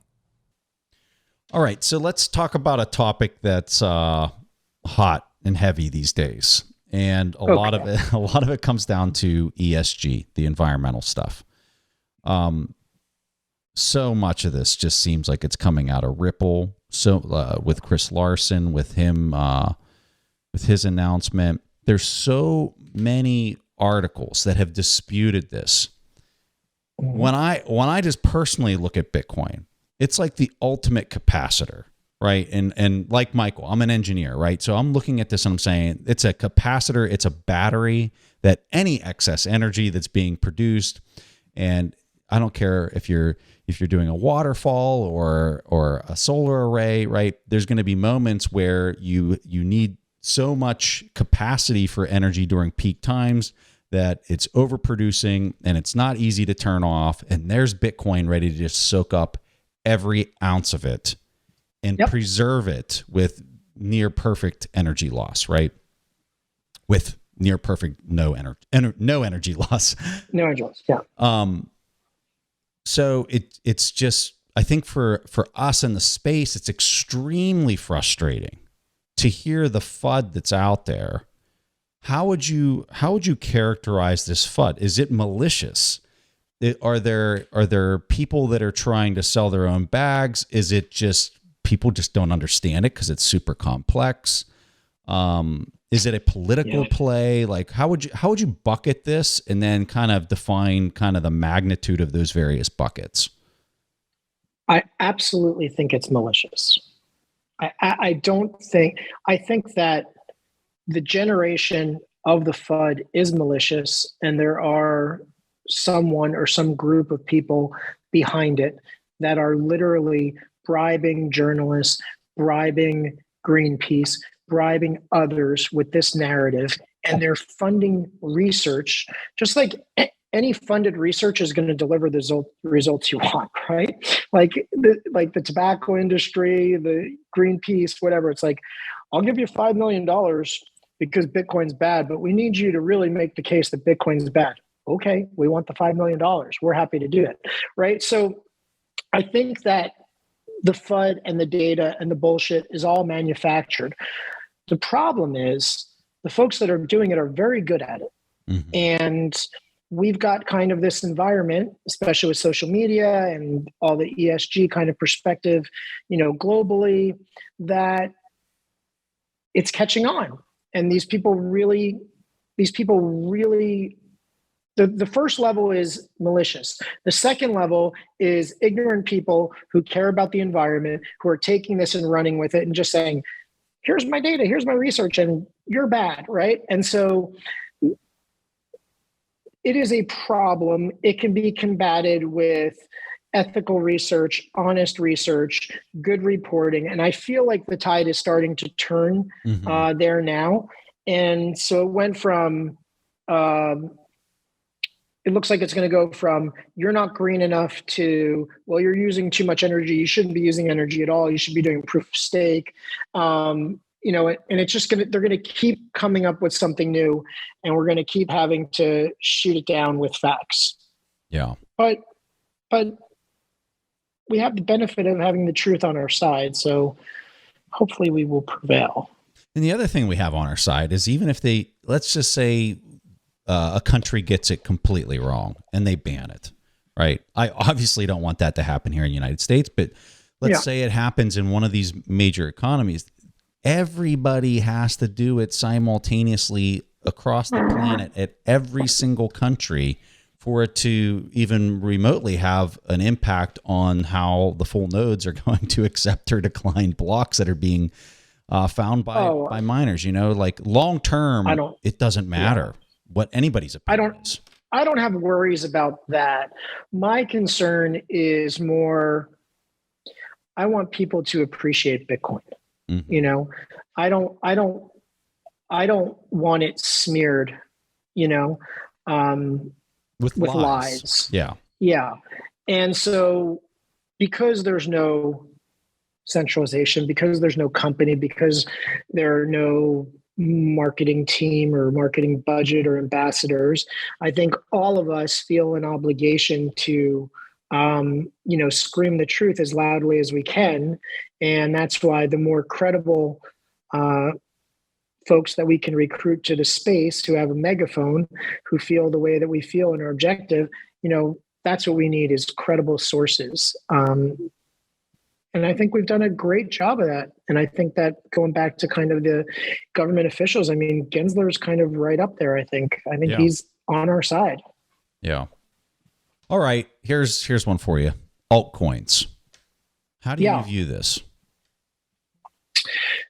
All right, so let's talk about a topic that's hot and heavy these days, and a lot of it comes down to ESG, the environmental stuff. So much of this just seems like it's coming out of Ripple. So with Chris Larson, with him, with his announcement, there's so many articles that have disputed this. When I just personally look at Bitcoin, it's like the ultimate capacitor, right? And like Michael, I'm an engineer, right? So I'm looking at this and I'm saying it's a capacitor, it's a battery that any excess energy that's being produced, and I don't care if you're doing a waterfall or a solar array, right? There's going to be moments where you need so much capacity for energy during peak times that it's overproducing and it's not easy to turn off. And there's Bitcoin ready to just soak up every ounce of it and preserve it with near perfect energy loss, right? With near perfect no energy loss. No energy loss, yeah. So it's just, I think for us in the space, it's extremely frustrating to hear the FUD that's out there. How would you characterize this FUD? Is it malicious? Are there people that are trying to sell their own bags? Is it just people just don't understand it because it's super complex? Is it a political play? Like how would you bucket this and then kind of define kind of the magnitude of those various buckets? I absolutely think it's malicious. I think that the generation of the FUD is malicious, and there are someone or some group of people behind it that are literally bribing journalists, bribing Greenpeace, bribing others with this narrative, and they're funding research just like any funded research is going to deliver the results you want, right? Like the tobacco industry, the Greenpeace, whatever. It's like, I'll give you $5 million because Bitcoin's bad, but we need you to really make the case that Bitcoin's bad. Okay, we want the $5 million. We're happy to do it, right? So I think that the FUD and the data and the bullshit is all manufactured. The problem is the folks that are doing it are very good at it. Mm-hmm. And we've got kind of this environment, especially with social media and all the ESG kind of perspective, globally, that it's catching on. And these people really, the first level is malicious. The second level is ignorant people who care about the environment, who are taking this and running with it and just saying, here's my data, here's my research, and you're bad, right? And so it is a problem. It can be combated with ethical research, honest research, good reporting. And I feel like the tide is starting to turn there now. And so it went from, it looks like it's going to go from you're not green enough to, well, you're using too much energy. You shouldn't be using energy at all. You should be doing proof of stake. And it's just they're going to keep coming up with something new, and we're going to keep having to shoot it down with facts. Yeah. But we have the benefit of having the truth on our side. So hopefully we will prevail. And the other thing we have on our side is even if let's just say a country gets it completely wrong and they ban it, right? I obviously don't want that to happen here in the United States, but let's say it happens in one of these major economies. Everybody has to do it simultaneously across the planet at every single country for it to even remotely have an impact on how the full nodes are going to accept or decline blocks that are being found by miners. Like long term, it doesn't matter what anybody's opinion is. I don't have worries about that. My concern is more, I want people to appreciate Bitcoin. Mm-hmm. I don't want it smeared, with lies. Yeah. Yeah. And so because there's no centralization, because there's no company, because there are no marketing team or marketing budget or ambassadors, I think all of us feel an obligation to scream the truth as loudly as we can. And that's why the more credible folks that we can recruit to the space who have a megaphone, who feel the way that we feel and are objective, that's what we need is credible sources. And I think we've done a great job of that. And I think that going back to kind of the government officials, I mean, Gensler's kind of right up there, I think. He's on our side. Yeah. All right, here's one for you. Altcoins. How do you view this?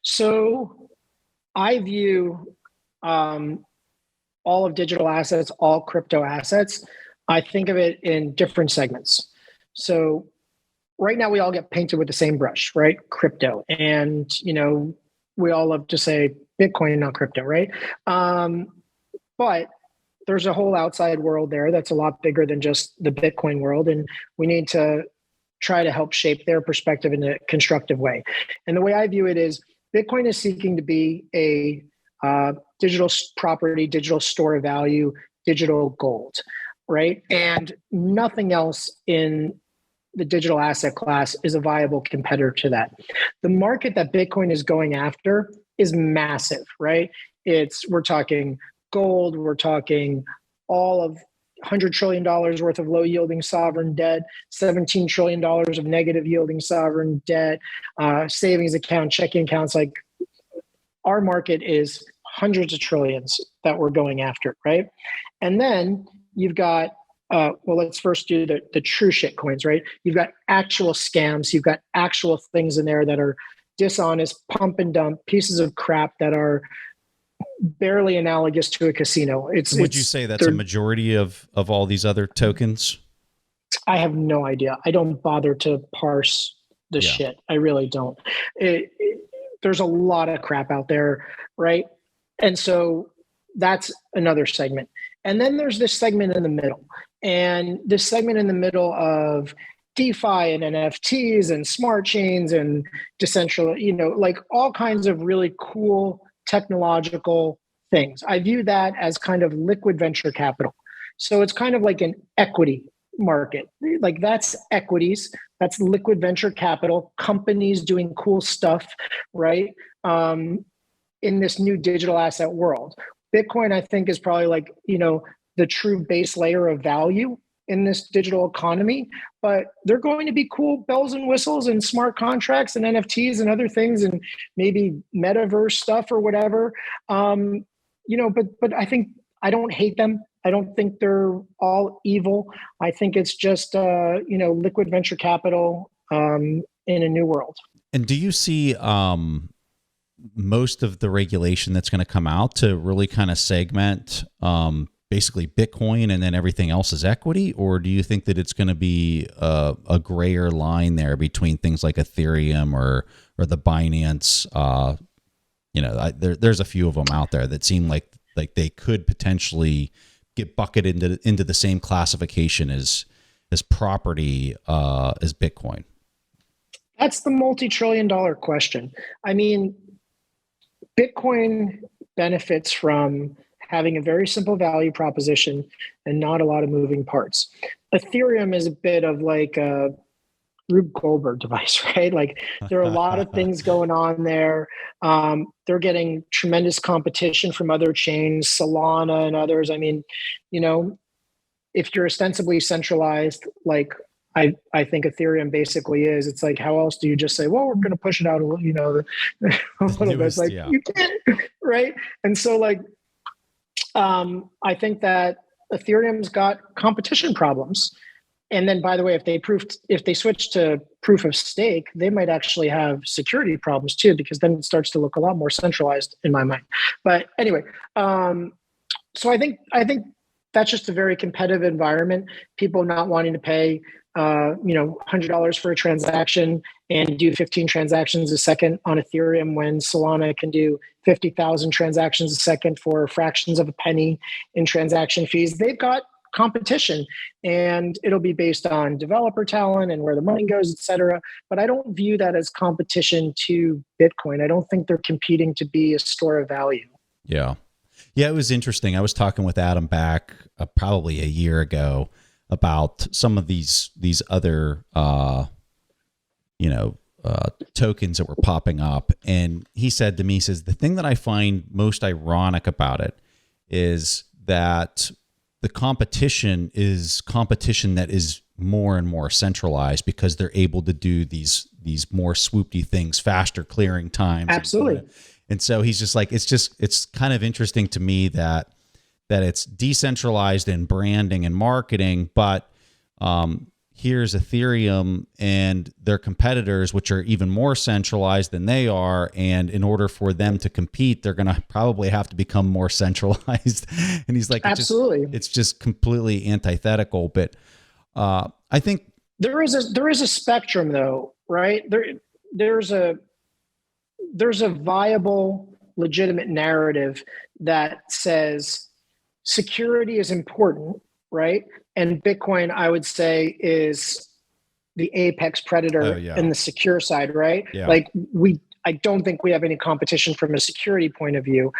So I view all of digital assets, all crypto assets. I think of it in different segments. So right now we all get painted with the same brush, right? Crypto. And, we all love to say Bitcoin, not crypto, right? But there's a whole outside world there that's a lot bigger than just the Bitcoin world. And we need to try to help shape their perspective in a constructive way. And the way I view it is Bitcoin is seeking to be a digital property, digital store of value, digital gold, right? And nothing else in the digital asset class is a viable competitor to that. The market that Bitcoin is going after is massive, right? We're talking gold, we're talking all of $100 trillion worth of low yielding sovereign debt, $17 trillion of negative yielding sovereign debt, savings account, checking accounts. Like our market is hundreds of trillions that we're going after, right? And then you've got let's first do the true shit coins, right? You've got actual scams. You've got actual things in there that are dishonest, pump and dump pieces of crap that are barely analogous to a casino. Would you say that's a majority of all these other tokens? I have no idea. I don't bother to parse the shit. I really don't. There's a lot of crap out there, right? And so that's another segment. And then there's this segment in the middle. And this segment in the middle of DeFi and NFTs and smart chains and decentralized, like all kinds of really cool technological things. I view that as kind of liquid venture capital. So it's kind of like an equity market. Like that's equities, that's liquid venture capital, companies doing cool stuff, right? In this new digital asset world. Bitcoin, I think, is probably like, the true base layer of value in this digital economy, but they're going to be cool bells and whistles and smart contracts and NFTs and other things and maybe metaverse stuff or whatever. But I think I don't hate them. I don't think they're all evil. I think it's just, liquid venture capital in a new world. And do you see most of the regulation that's going to come out to really kind of segment basically Bitcoin and then everything else is equity? Or do you think that it's going to be a grayer line there between things like Ethereum or the Binance? There's a few of them out there that seem like they could potentially get bucketed into the same classification as property as Bitcoin. That's the multi-trillion-dollar question. I mean, Bitcoin benefits from having a very simple value proposition and not a lot of moving parts. Ethereum is a bit of like a Rube Goldberg device, right? Like there are a lot of things going on there. They're getting tremendous competition from other chains, Solana and others. I mean, if you're ostensibly centralized, like I think Ethereum basically is, it's like, how else do you just say, well, we're going to push it out a little, a little bit. Like you can't, right? And so like, I think that Ethereum's got competition problems. And then, by the way, if they switch to proof of stake, they might actually have security problems too, because then it starts to look a lot more centralized in my mind. But anyway, so I think that's just a very competitive environment. People not wanting to pay, $100 for a transaction and do 15 transactions a second on Ethereum when Solana can do 50,000 transactions a second for fractions of a penny in transaction fees. They've got competition, and it'll be based on developer talent and where the money goes, et cetera. But I don't view that as competition to Bitcoin. I don't think they're competing to be a store of value. Yeah. Yeah, it was interesting. I was talking with Adam back probably a year ago about some of these other tokens that were popping up, and he said to me, the thing that I find most ironic about it is that the competition is competition that is more and more centralized because they're able to do these more swoopy things, faster clearing times. Absolutely. And so he's just like, it's kind of interesting to me that it's decentralized in branding and marketing, but here's Ethereum and their competitors, which are even more centralized than they are. And in order for them to compete, they're going to probably have to become more centralized. And he's like, absolutely, it's just completely antithetical. But I think there is a spectrum, though, right? There's a viable, legitimate narrative that says security is important, right? And Bitcoin, I would say, is the apex predator in the secure side, right? Yeah. Like I don't think we have any competition from a security point of view.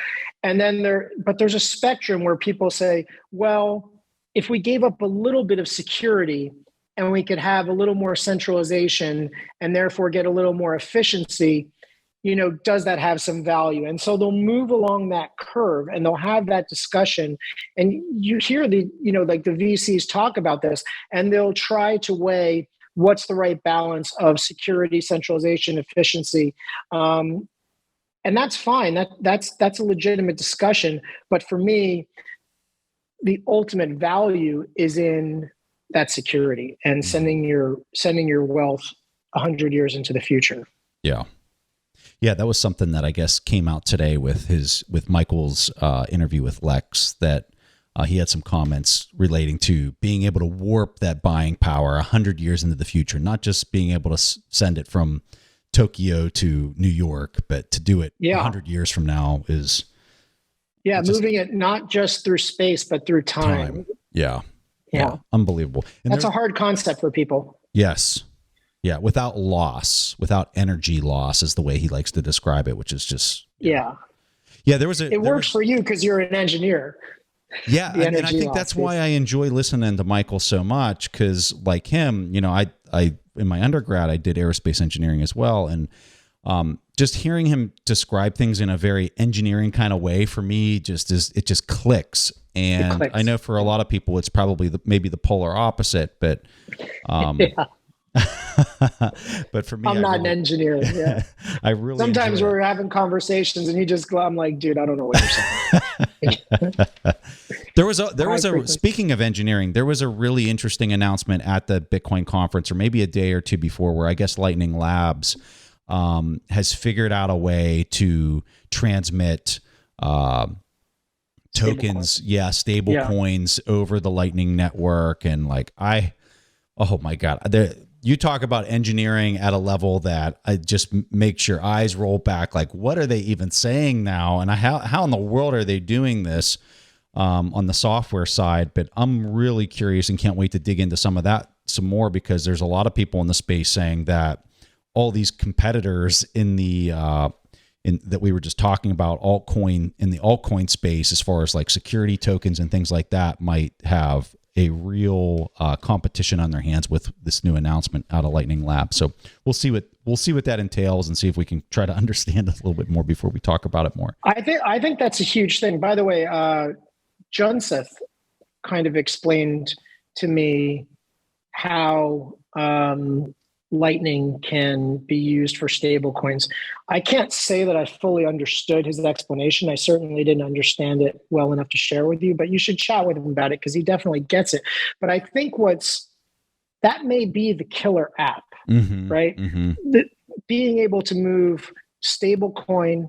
And then there's a spectrum where people say, well, if we gave up a little bit of security and we could have a little more centralization and therefore get a little more efficiency, does that have some value? And so they'll move along that curve and they'll have that discussion. And you hear the VCs talk about this, and they'll try to weigh what's the right balance of security, centralization, efficiency. And that's fine. That's a legitimate discussion. But for me, the ultimate value is in that security and sending your wealth 100 years into the future. Yeah. Yeah, that was something that I guess came out today with Michael's interview with Lex, that he had some comments relating to being able to warp that buying power 100 years into the future, not just being able to send it from Tokyo to New York, but to do it 100 years from now is... Yeah, moving it not just through space, but through time. Yeah. Unbelievable. And that's a hard concept for people. Yes. Yeah, without loss, without energy loss is the way he likes to describe it, which is just... Yeah. Yeah, it works for you because you're an engineer. Yeah, and I think that's why I enjoy listening to Michael so much, because like him, I in my undergrad, I did aerospace engineering as well. And just hearing him describe things in a very engineering kind of way, for me, it just clicks. And I know for a lot of people, it's probably maybe the polar opposite, but... but for me, I'm not an engineer. Yeah. I really sometimes we're having conversations and I'm like, dude, I don't know what you're saying. Speaking of engineering, there was a really interesting announcement at the Bitcoin conference, or maybe a day or two before, where I guess Lightning Labs has figured out a way to transmit tokens, stable coins over the Lightning network. And oh my God, you talk about engineering at a level that I just makes your eyes roll back. Like, what are they even saying now? And how in the world are they doing this on the software side? But I'm really curious and can't wait to dig into some of that some more, because there's a lot of people in the space saying that all these competitors in the that we were just talking about in the altcoin space, as far as like security tokens and things like that, might have a real competition on their hands with this new announcement out of Lightning Lab. So we'll see what that entails, and see if we can try to understand it a little bit more before we talk about it more. I think that's a huge thing. By the way, Junseth kind of explained to me how Lightning can be used for stable coins. I can't say that I fully understood his explanation. I certainly didn't understand it well enough to share with you, but you should chat with him about it because he definitely gets it. But I think that may be the killer app, right? Mm-hmm. Being able to move stable coin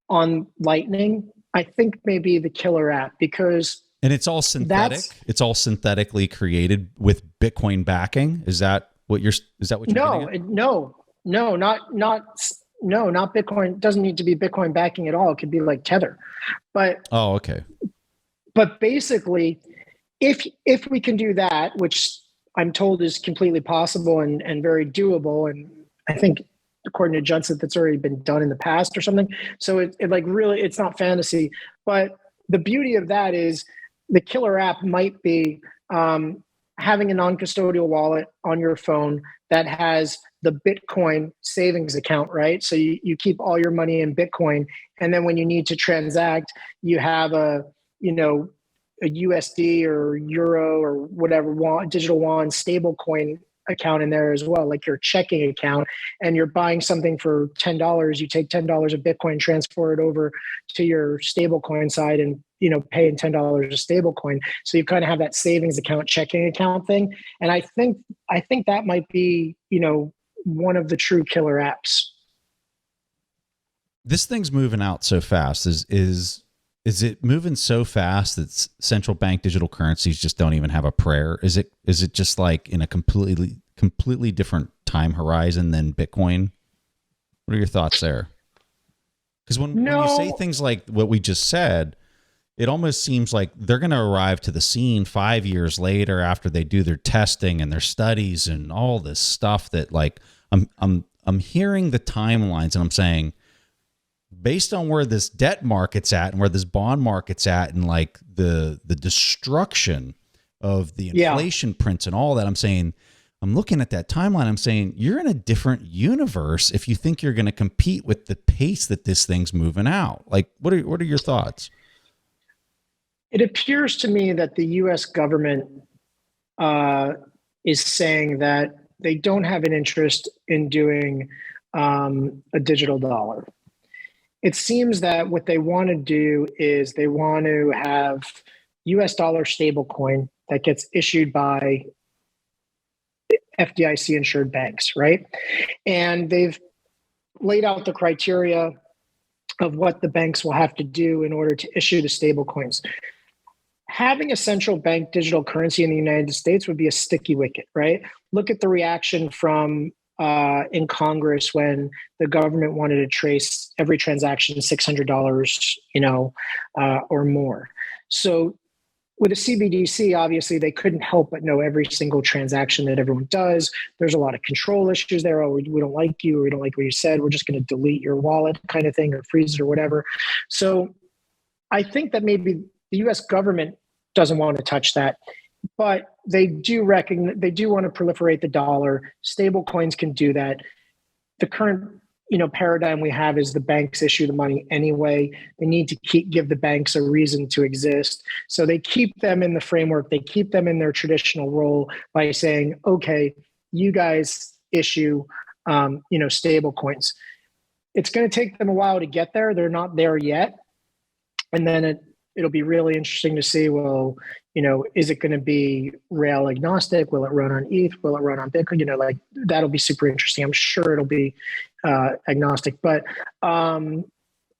on Lightning, I think may be the killer app, because... And it's all synthetic? It's all synthetically created with Bitcoin backing? Is that what you're No, not Bitcoin. It doesn't need to be Bitcoin backing at all. It could be like Tether. But okay. But basically, if we can do that, which I'm told is completely possible and very doable, and I think according to Junseth, that's already been done in the past or something. So it like really, it's not fantasy. But the beauty of that is the killer app might be having a non-custodial wallet on your phone that has the Bitcoin savings account, right? So you keep all your money in Bitcoin, and then when you need to transact, you have a USD or Euro or whatever digital yuan stable coin account in there as well, like your checking account, and you're buying something for $10, you take $10 of Bitcoin, transfer it over to your stablecoin side, and paying $10 a stablecoin. So you kind of have that savings account, checking account thing. And I think that might be, one of the true killer apps. This thing's moving out so fast. Is it moving so fast that central bank digital currencies just don't even have a prayer? Is it just like in a completely different time horizon than Bitcoin? What are your thoughts there? Because when you say things like what we just said, it almost seems like they're going to arrive to the scene 5 years later after they do their testing and their studies and all this stuff that, like, I'm hearing the timelines and I'm saying, based on where this debt market's at and where this bond market's at and like the destruction of the inflation prints and all that, I'm looking at that timeline. I'm saying you're in a different universe if you think you're going to compete with the pace that this thing's moving out. Like, what are your thoughts? It appears to me that the U.S. government is saying that they don't have an interest in doing a digital dollar. It seems that what they want to do is they want to have U.S. dollar stablecoin that gets issued by FDIC insured banks, right? And they've laid out the criteria of what the banks will have to do in order to issue the stablecoins. Having a central bank digital currency in the United States would be a sticky wicket, right? Look at the reaction from in Congress when the government wanted to trace every transaction $600, or more. So with a CBDC, obviously they couldn't help but know every single transaction that everyone does. There's a lot of control issues there. Oh, we don't like you, or we don't like what you said. We're just going to delete your wallet, kind of thing, or freeze it or whatever. So I think that maybe the U.S. government doesn't want to touch that, but they do want to proliferate the dollar. Stable coins can do that. The current paradigm we have is the banks issue the money anyway. They need to give the banks a reason to exist. So they keep them in the framework. They keep them in their traditional role by saying, okay, you guys issue, stable coins. It's going to take them a while to get there. They're not there yet. And then it'll be really interesting to see, well, is it going to be rail agnostic? Will it run on ETH? Will it run on Bitcoin? That'll be super interesting. I'm sure it'll be agnostic, but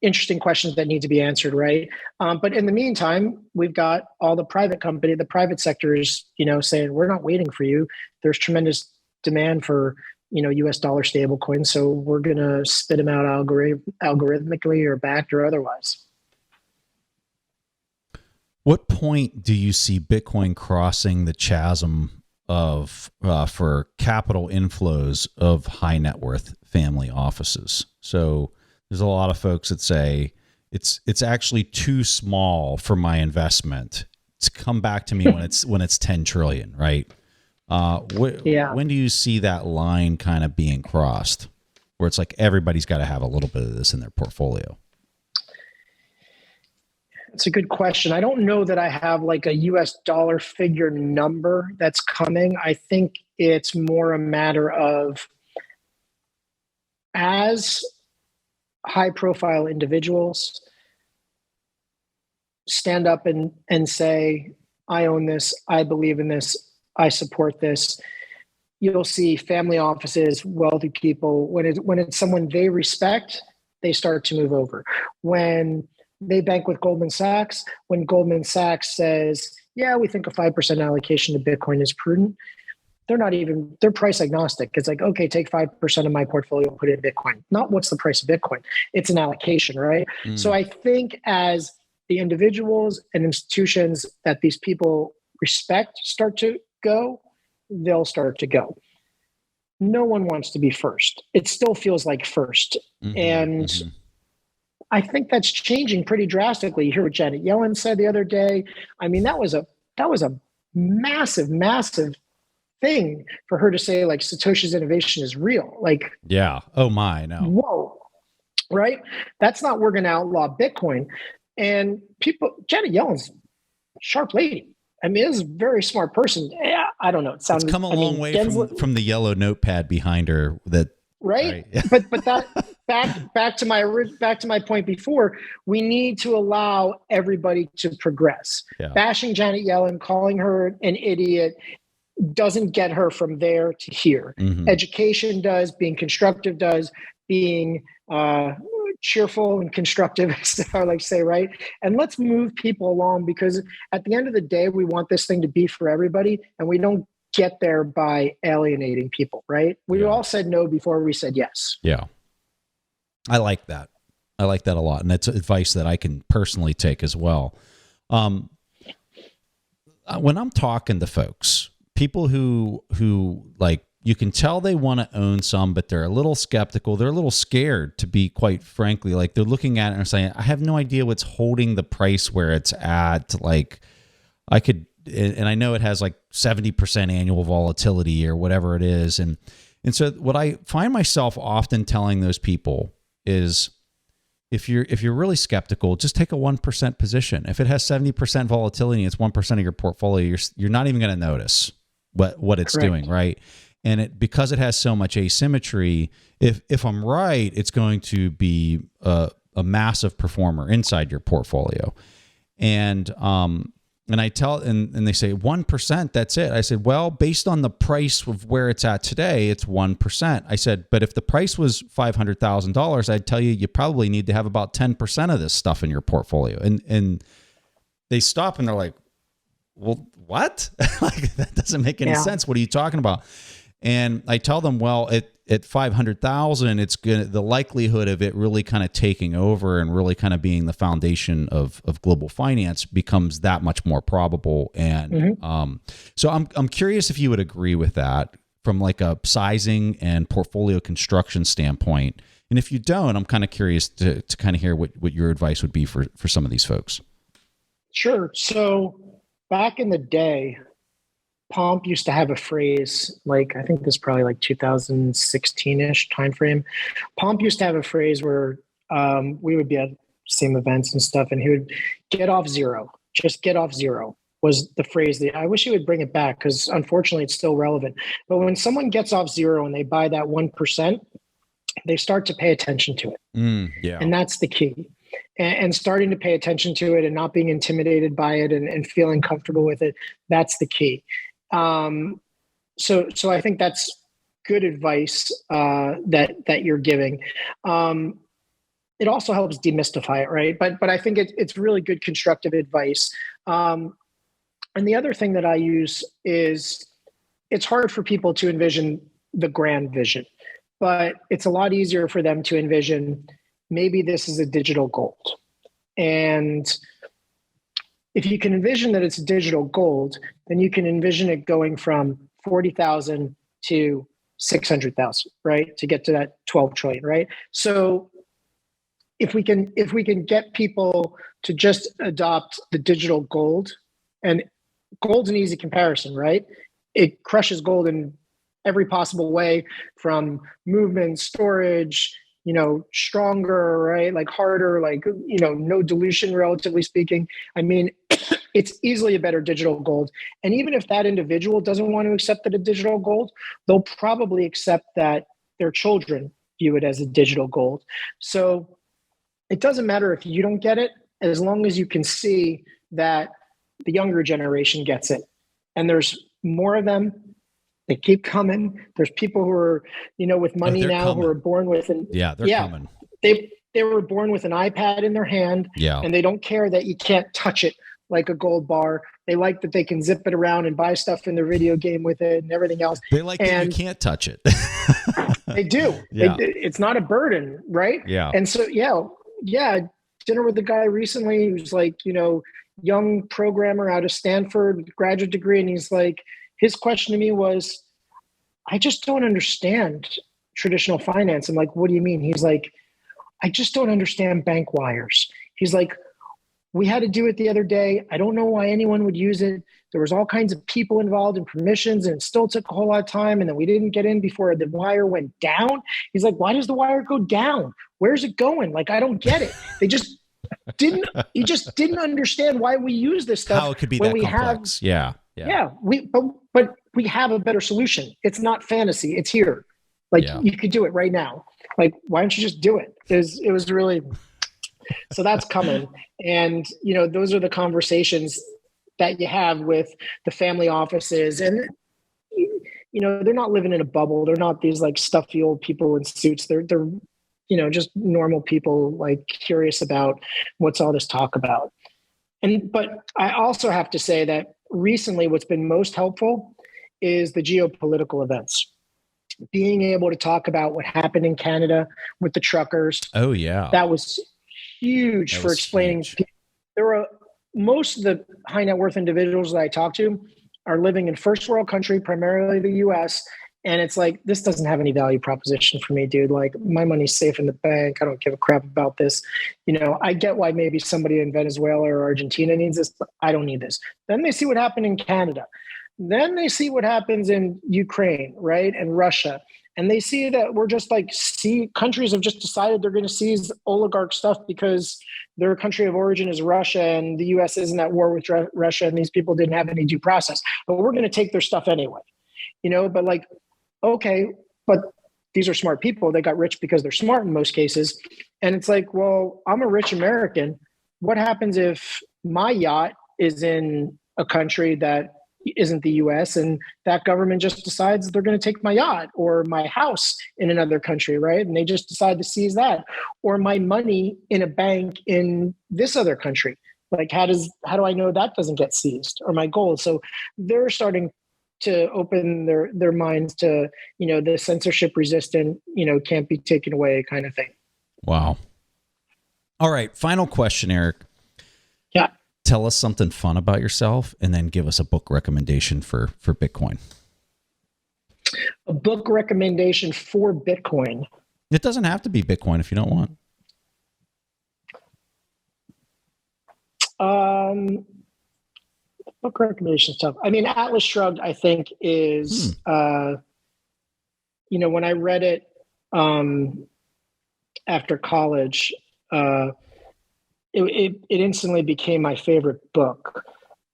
interesting questions that need to be answered, right? But in the meantime, we've got all the private sector is, saying, we're not waiting for you. There's tremendous demand for, US dollar stable coins. So we're going to spit them out algorithmically or backed or otherwise. What point do you see Bitcoin crossing the chasm of for capital inflows of high net worth family offices? So there's a lot of folks that say it's actually too small for my investment to come back to me when it's 10 trillion, right? When do you see that line kind of being crossed, where it's like everybody's got to have a little bit of this in their portfolio? It's a good question. I don't know that I have like a US dollar figure number that's coming. I think it's more a matter of, as high profile individuals stand up and say, I own this, I believe in this, I support this. You'll see family offices, wealthy people, when it's someone they respect, they start to move over. When they bank with Goldman Sachs, when Goldman Sachs says, yeah, we think a 5% allocation to Bitcoin is prudent, they're price agnostic. It's like, okay, take 5% of my portfolio, put it in Bitcoin. Not what's the price of Bitcoin. It's an allocation, right? So I think as the individuals and institutions that these people respect start to go, they'll start to go. No one wants to be first. It still feels like first. I think that's changing pretty drastically. You hear what Janet Yellen said the other day. I mean, that was a massive, massive thing for her to say, like, Satoshi's innovation is real. Like, yeah. Oh my, no. Whoa. Right? That's not, we're going to outlaw Bitcoin. And Janet Yellen's a sharp lady. I mean, is a very smart person. Yeah, I don't know. It sounds. It's come a long way from the yellow notepad behind her. Right. but that back to my point before. We need to allow everybody to progress. Yeah. Bashing Janet Yellen, calling her an idiot, doesn't get her from there to here. Mm-hmm. Education does. Being constructive does. Being cheerful and constructive, as I like to say, right? And let's move people along, because at the end of the day, we want this thing to be for everybody, and we don't get there by alienating people, right? We all said no before we said yes. Yeah. I like that. I like that a lot. And that's advice that I can personally take as well. When I'm talking to folks, people who like, you can tell they want to own some, but they're a little skeptical. They're a little scared, to be quite frankly. Like, they're looking at it and saying, I have no idea what's holding the price where it's at. Like, I could, and I know it has like 70% annual volatility or whatever it is. And so what I find myself often telling those people is, if you're really skeptical, just take a 1% position. If it has 70% volatility and it's 1% of your portfolio, you're not even going to notice what it's doing, right? And because it has so much asymmetry, if I'm right, it's going to be a massive performer inside your portfolio. And I tell, and they say 1%, that's it. I said, well, based on the price of where it's at today, it's 1%. I said, but if the price was $500,000, I'd tell you probably need to have about 10% of this stuff in your portfolio. And they stop and they're like, well, what? Like, that doesn't make any sense. What are you talking about? And I tell them, well, at 500,000, it's the likelihood of it really kind of taking over and really kind of being the foundation of global finance becomes that much more probable. And so I'm curious if you would agree with that from like a sizing and portfolio construction standpoint. And if you don't, I'm kind of curious to kind of hear what your advice would be for some of these folks. Sure. So back in the day, Pomp used to have a phrase, like, I think this is probably like 2016-ish timeframe. Pomp used to have a phrase where we would be at same events and stuff, and he would get off zero. Just get off zero was the phrase. I wish he would bring it back, because unfortunately it's still relevant. But when someone gets off zero and they buy that 1%, they start to pay attention to it. And that's the key. And starting to pay attention to it and not being intimidated by it and feeling comfortable with it, that's the key. So I think that's good advice that you're giving. It also helps demystify it, right? But I think it's really good constructive advice. And the other thing that I use is, it's hard for people to envision the grand vision, but it's a lot easier for them to envision, maybe this is a digital gold. And if you can envision that it's digital gold, then you can envision it going from 40,000 to 600,000, right? To get to that 12 trillion, right? So if we can get people to just adopt the digital gold, and gold's an easy comparison, right? It crushes gold in every possible way, from movement, storage, stronger, right? Like harder, like, no dilution, relatively speaking. I mean, it's easily a better digital gold. And even if that individual doesn't want to accept it a digital gold, they'll probably accept that their children view it as a digital gold. So it doesn't matter if you don't get it, as long as you can see that the younger generation gets it. And there's more of them. They keep coming. There's people who are, with money now coming. Who are born with coming. They were born with an iPad in their hand, and they don't care that you can't touch it like a gold bar. They like that they can zip it around and buy stuff in the video game with it and everything else. They like that you can't touch it. They do. Yeah. It's not a burden, right? Yeah. And so, dinner with the guy recently who's like, young programmer out of Stanford, graduate degree, and he's like, his question to me was, I just don't understand traditional finance. I'm like, what do you mean? He's like, I just don't understand bank wires. He's like, we had to do it the other day. I don't know why anyone would use it. There was all kinds of people involved in permissions, and it still took a whole lot of time. And then we didn't get in before the wire went down. He's like, why does the wire go down? Where's it going? Like, I don't get it. just didn't understand why we use this stuff. How it could be that complex. Yeah. But we have a better solution. It's not fantasy. It's here. Like you could do it right now. Like, why don't you just do it? It was really, so that's coming. And, those are the conversations that you have with the family offices, and, they're not living in a bubble. They're not these like stuffy old people in suits. They're just normal people, like curious about what's all this talk about. But I also have to say that recently what's been most helpful is the geopolitical events. Being able to talk about what happened in Canada with the truckers. Oh yeah. That was huge for explaining. Huge. There were most of the high net worth individuals that I talked to are living in first world country, primarily the US. And it's like, this doesn't have any value proposition for me, dude. Like, my money's safe in the bank. I don't give a crap about this. I get why maybe somebody in Venezuela or Argentina needs this, but I don't need this. Then they see what happened in Canada. Then they see what happens in Ukraine, right? And Russia. And they see that we're just like, countries have just decided they're going to seize oligarch stuff because their country of origin is Russia and the US isn't at war with Russia and these people didn't have any due process. But we're going to take their stuff anyway. But like, okay, but these are smart people. They got rich because they're smart in most cases. And it's like, well, I'm a rich American. What happens if my yacht is in a country that isn't the US and that government just decides they're going to take my yacht or my house in another country, right? And they just decide to seize that, or my money in a bank in this other country. Like, how do I know that doesn't get seized, or my gold? So they're starting to open their minds to, the censorship resistant, can't be taken away kind of thing. Wow. All right. Final question, Eric. Yeah. Tell us something fun about yourself and then give us a book recommendation for Bitcoin. A book recommendation for Bitcoin. It doesn't have to be Bitcoin if you don't want. Book recommendation stuff. I mean, Atlas Shrugged, I think is, when I read it after college, it instantly became my favorite book.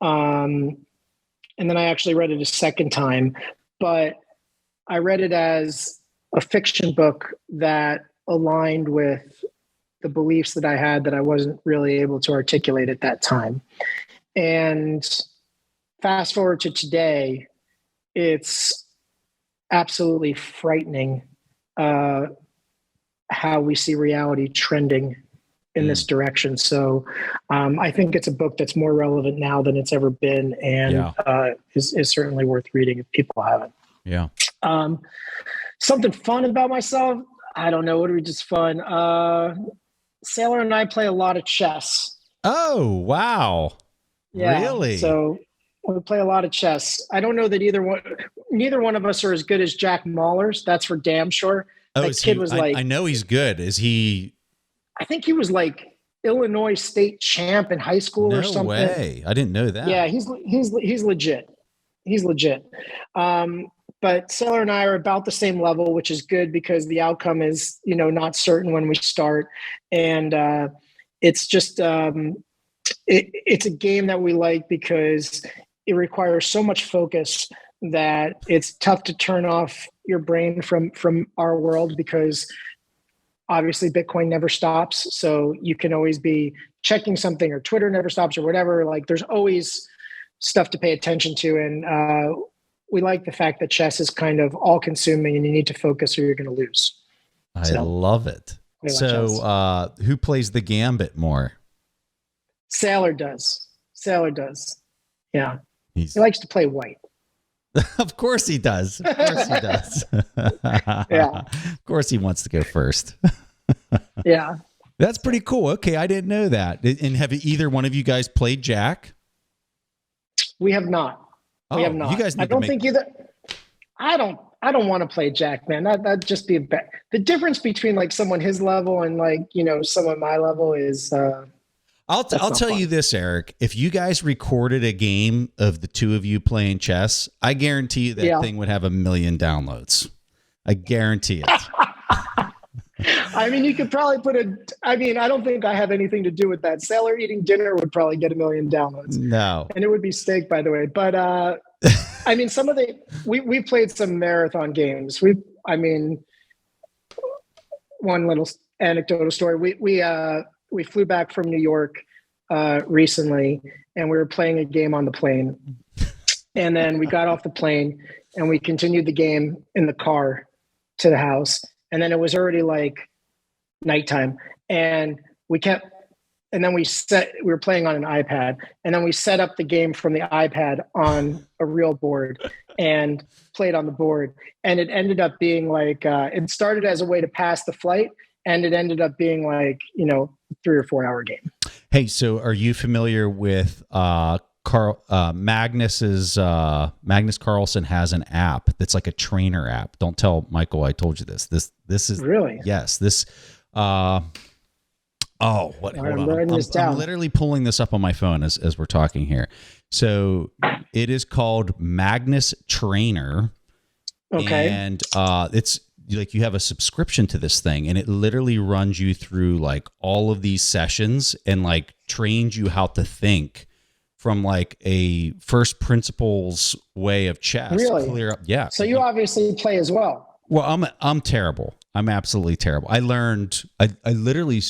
And then I actually read it a second time, but I read it as a fiction book that aligned with the beliefs that I had that I wasn't really able to articulate at that time. And fast forward to today, it's absolutely frightening how we see reality trending in this direction. So I think it's a book that's more relevant now than it's ever been, and is certainly worth reading if people haven't. Yeah. Something fun about myself? I don't know. What are we just fun? Saylor and I play a lot of chess. Oh, wow. Yeah, really? So we play a lot of chess. I don't know that neither one of us are as good as Jack Mahler's. That's for damn sure. Oh, that kid was like, I know he's good. Is he? I think he was like Illinois state champ in high school or something. No way. I didn't know that. Yeah, he's legit. He's legit. But Saylor and I are about the same level, which is good because the outcome is, not certain when we start. And it's just, it's a game that we like because it requires so much focus that it's tough to turn off your brain from our world, because obviously Bitcoin never stops. So you can always be checking something, or Twitter never stops, or whatever. Like, there's always stuff to pay attention to. And we like the fact that chess is kind of all consuming and you need to focus or you're going to lose. I love it. So who plays the gambit more? Saylor does. Yeah. He likes to play white. Of course he does. Of course he does. Yeah. Of course he wants to go first. Yeah. That's pretty cool. Okay, I didn't know that. And have either one of you guys played Jack? We have not. We have not. You guys need I don't think either. I don't want to play Jack, man. That'd just be the difference between like someone his level and like, someone my level is I'll tell you this, Eric. If you guys recorded a game of the two of you playing chess, I guarantee you that thing would have 1 million downloads. I guarantee it. I mean, you could probably I don't think I have anything to do with that. Saylor eating dinner would probably get 1 million downloads. No. And it would be steak, by the way. But I mean, we played some marathon games. One little anecdotal story. We flew back from New York recently, and we were playing a game on the plane. And then we got off the plane and we continued the game in the car to the house. And then it was already like nighttime, and we were playing on an iPad, and then we set up the game from the iPad on a real board and played on the board. And it ended up being like, it started as a way to pass the flight, and it ended up being like, 3 or 4 hour game. Hey, so are you familiar with Magnus Carlsen has an app that's like a trainer app. Don't tell Michael I told you this. This is really, yes. This what? Hold on. I'm literally pulling this up on my phone as we're talking here. So it is called Magnus Trainer. Okay. And it's like you have a subscription to this thing, and it literally runs you through like all of these sessions and like trains you how to think from like a first principles way of chess. Really? Yeah. So you obviously play as well. Well, I'm terrible. I'm absolutely terrible. I literally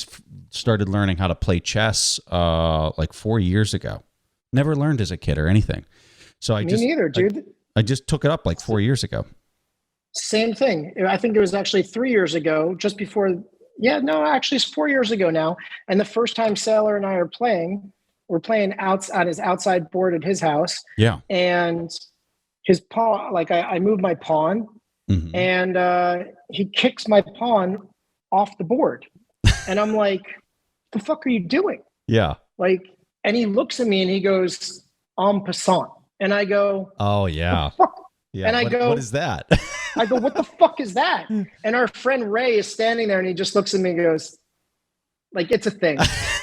started learning how to play chess like 4 years ago. Never learned as a kid or anything. So Me neither, dude. I just took it up like 4 years ago. Same thing. I think it was actually 3 years ago, just before. Yeah, no, actually it's 4 years ago now. And the first time Saylor and I are playing, we're playing out on his outside board at his house. Yeah. And his pawn, like I moved my pawn, mm-hmm. and he kicks my pawn off the board. And I'm like, the fuck are you doing? Yeah. Like, and he looks at me and he goes, en passant. And I go, oh, yeah. Fuck? Yeah. And I go, what is that? I go, what the fuck is that? And our friend Ray is standing there and he just looks at me and goes, like, it's a thing.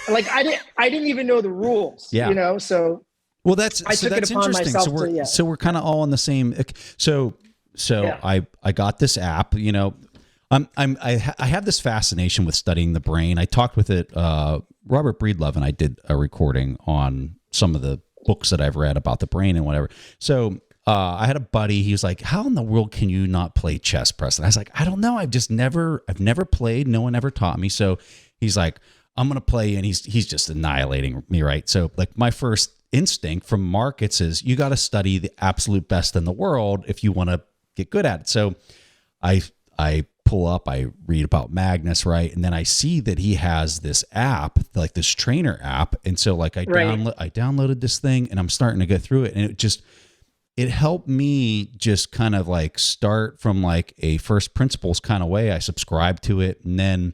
Like, I didn't even know the rules, so. Well, that's took it upon interesting. myself So we're kind of all on the same. So yeah. I got this app, I have this fascination with studying the brain. I talked with it, Robert Breedlove and I did a recording on some of the books that I've read about the brain and whatever. So I had a buddy. He was like, "How in the world can you not play chess, Preston?" I was like, "I don't know. I've never played. No one ever taught me." So he's like, "I'm gonna play," and he's just annihilating me, right? So like my first instinct from markets is you got to study the absolute best in the world if you want to get good at it. So I pull up, I read about Magnus, right? And then I see that he has this app, like this trainer app. And so like I downloaded this thing and I'm starting to go through it, and it helped me just kind of like start from like a first principles kind of way. I subscribed to it, and then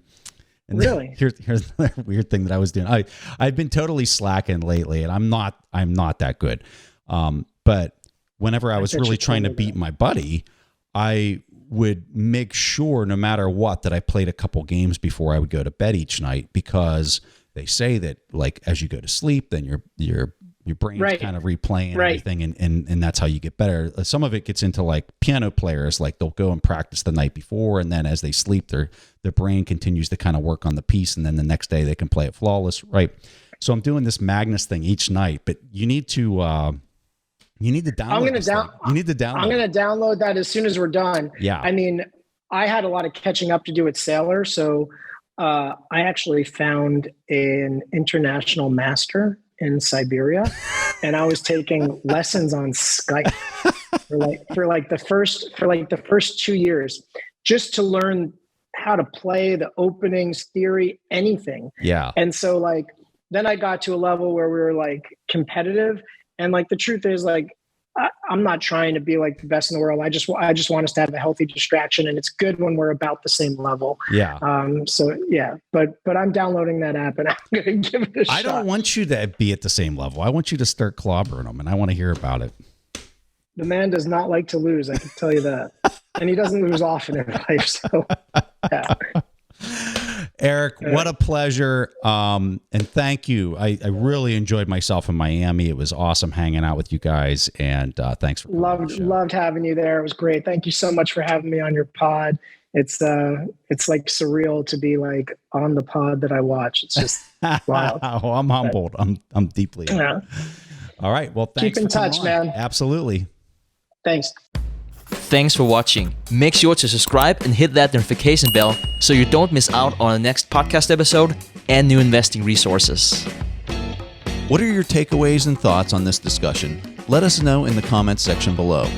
really, here's another weird thing that I was doing. I've been totally slacking lately, and I'm not that good. But whenever I was really trying to beat my buddy, I would make sure no matter what that I played a couple games before I would go to bed each night, because they say that like as you go to sleep, then your brain's kind of replaying everything, and that's how you get better. Some of it gets into like piano players, like they'll go and practice the night before, and then as they sleep, their brain continues to kind of work on the piece, and then the next day they can play it flawless, right? So I'm doing this Magnus thing each night, but you need to download. You need to download. I'm going to download that as soon as we're done. Yeah. I mean, I had a lot of catching up to do with Saylor, so I actually found an international master in Siberia, and I was taking lessons on Skype for the first 2 years, just to learn how to play the openings, theory, anything. Yeah. And so like then I got to a level where we were like competitive, and like the truth is like I'm not trying to be like the best in the world. I just want us to have a healthy distraction, and it's good when we're about the same level. Yeah. So yeah, but I'm downloading that app and I'm going to give it a shot. I don't want you to be at the same level. I want you to start clobbering them, and I want to hear about it. The man does not like to lose. I can tell you that, and he doesn't lose often in life. So yeah. Eric, what a pleasure. And thank you. I really enjoyed myself in Miami. It was awesome hanging out with you guys. And thanks for loved having you there. It was great. Thank you so much for having me on your pod. it's like surreal to be like on the pod that I watch. It's just wild. Oh, I'm humbled. I'm deeply. Yeah. All right. Well, thanks. Keep in touch, man. Absolutely. Thanks. Thanks for watching. Make sure to subscribe and hit that notification bell so you don't miss out on the next podcast episode and new investing resources. What are your takeaways and thoughts on this discussion? Let us know in the comments section below.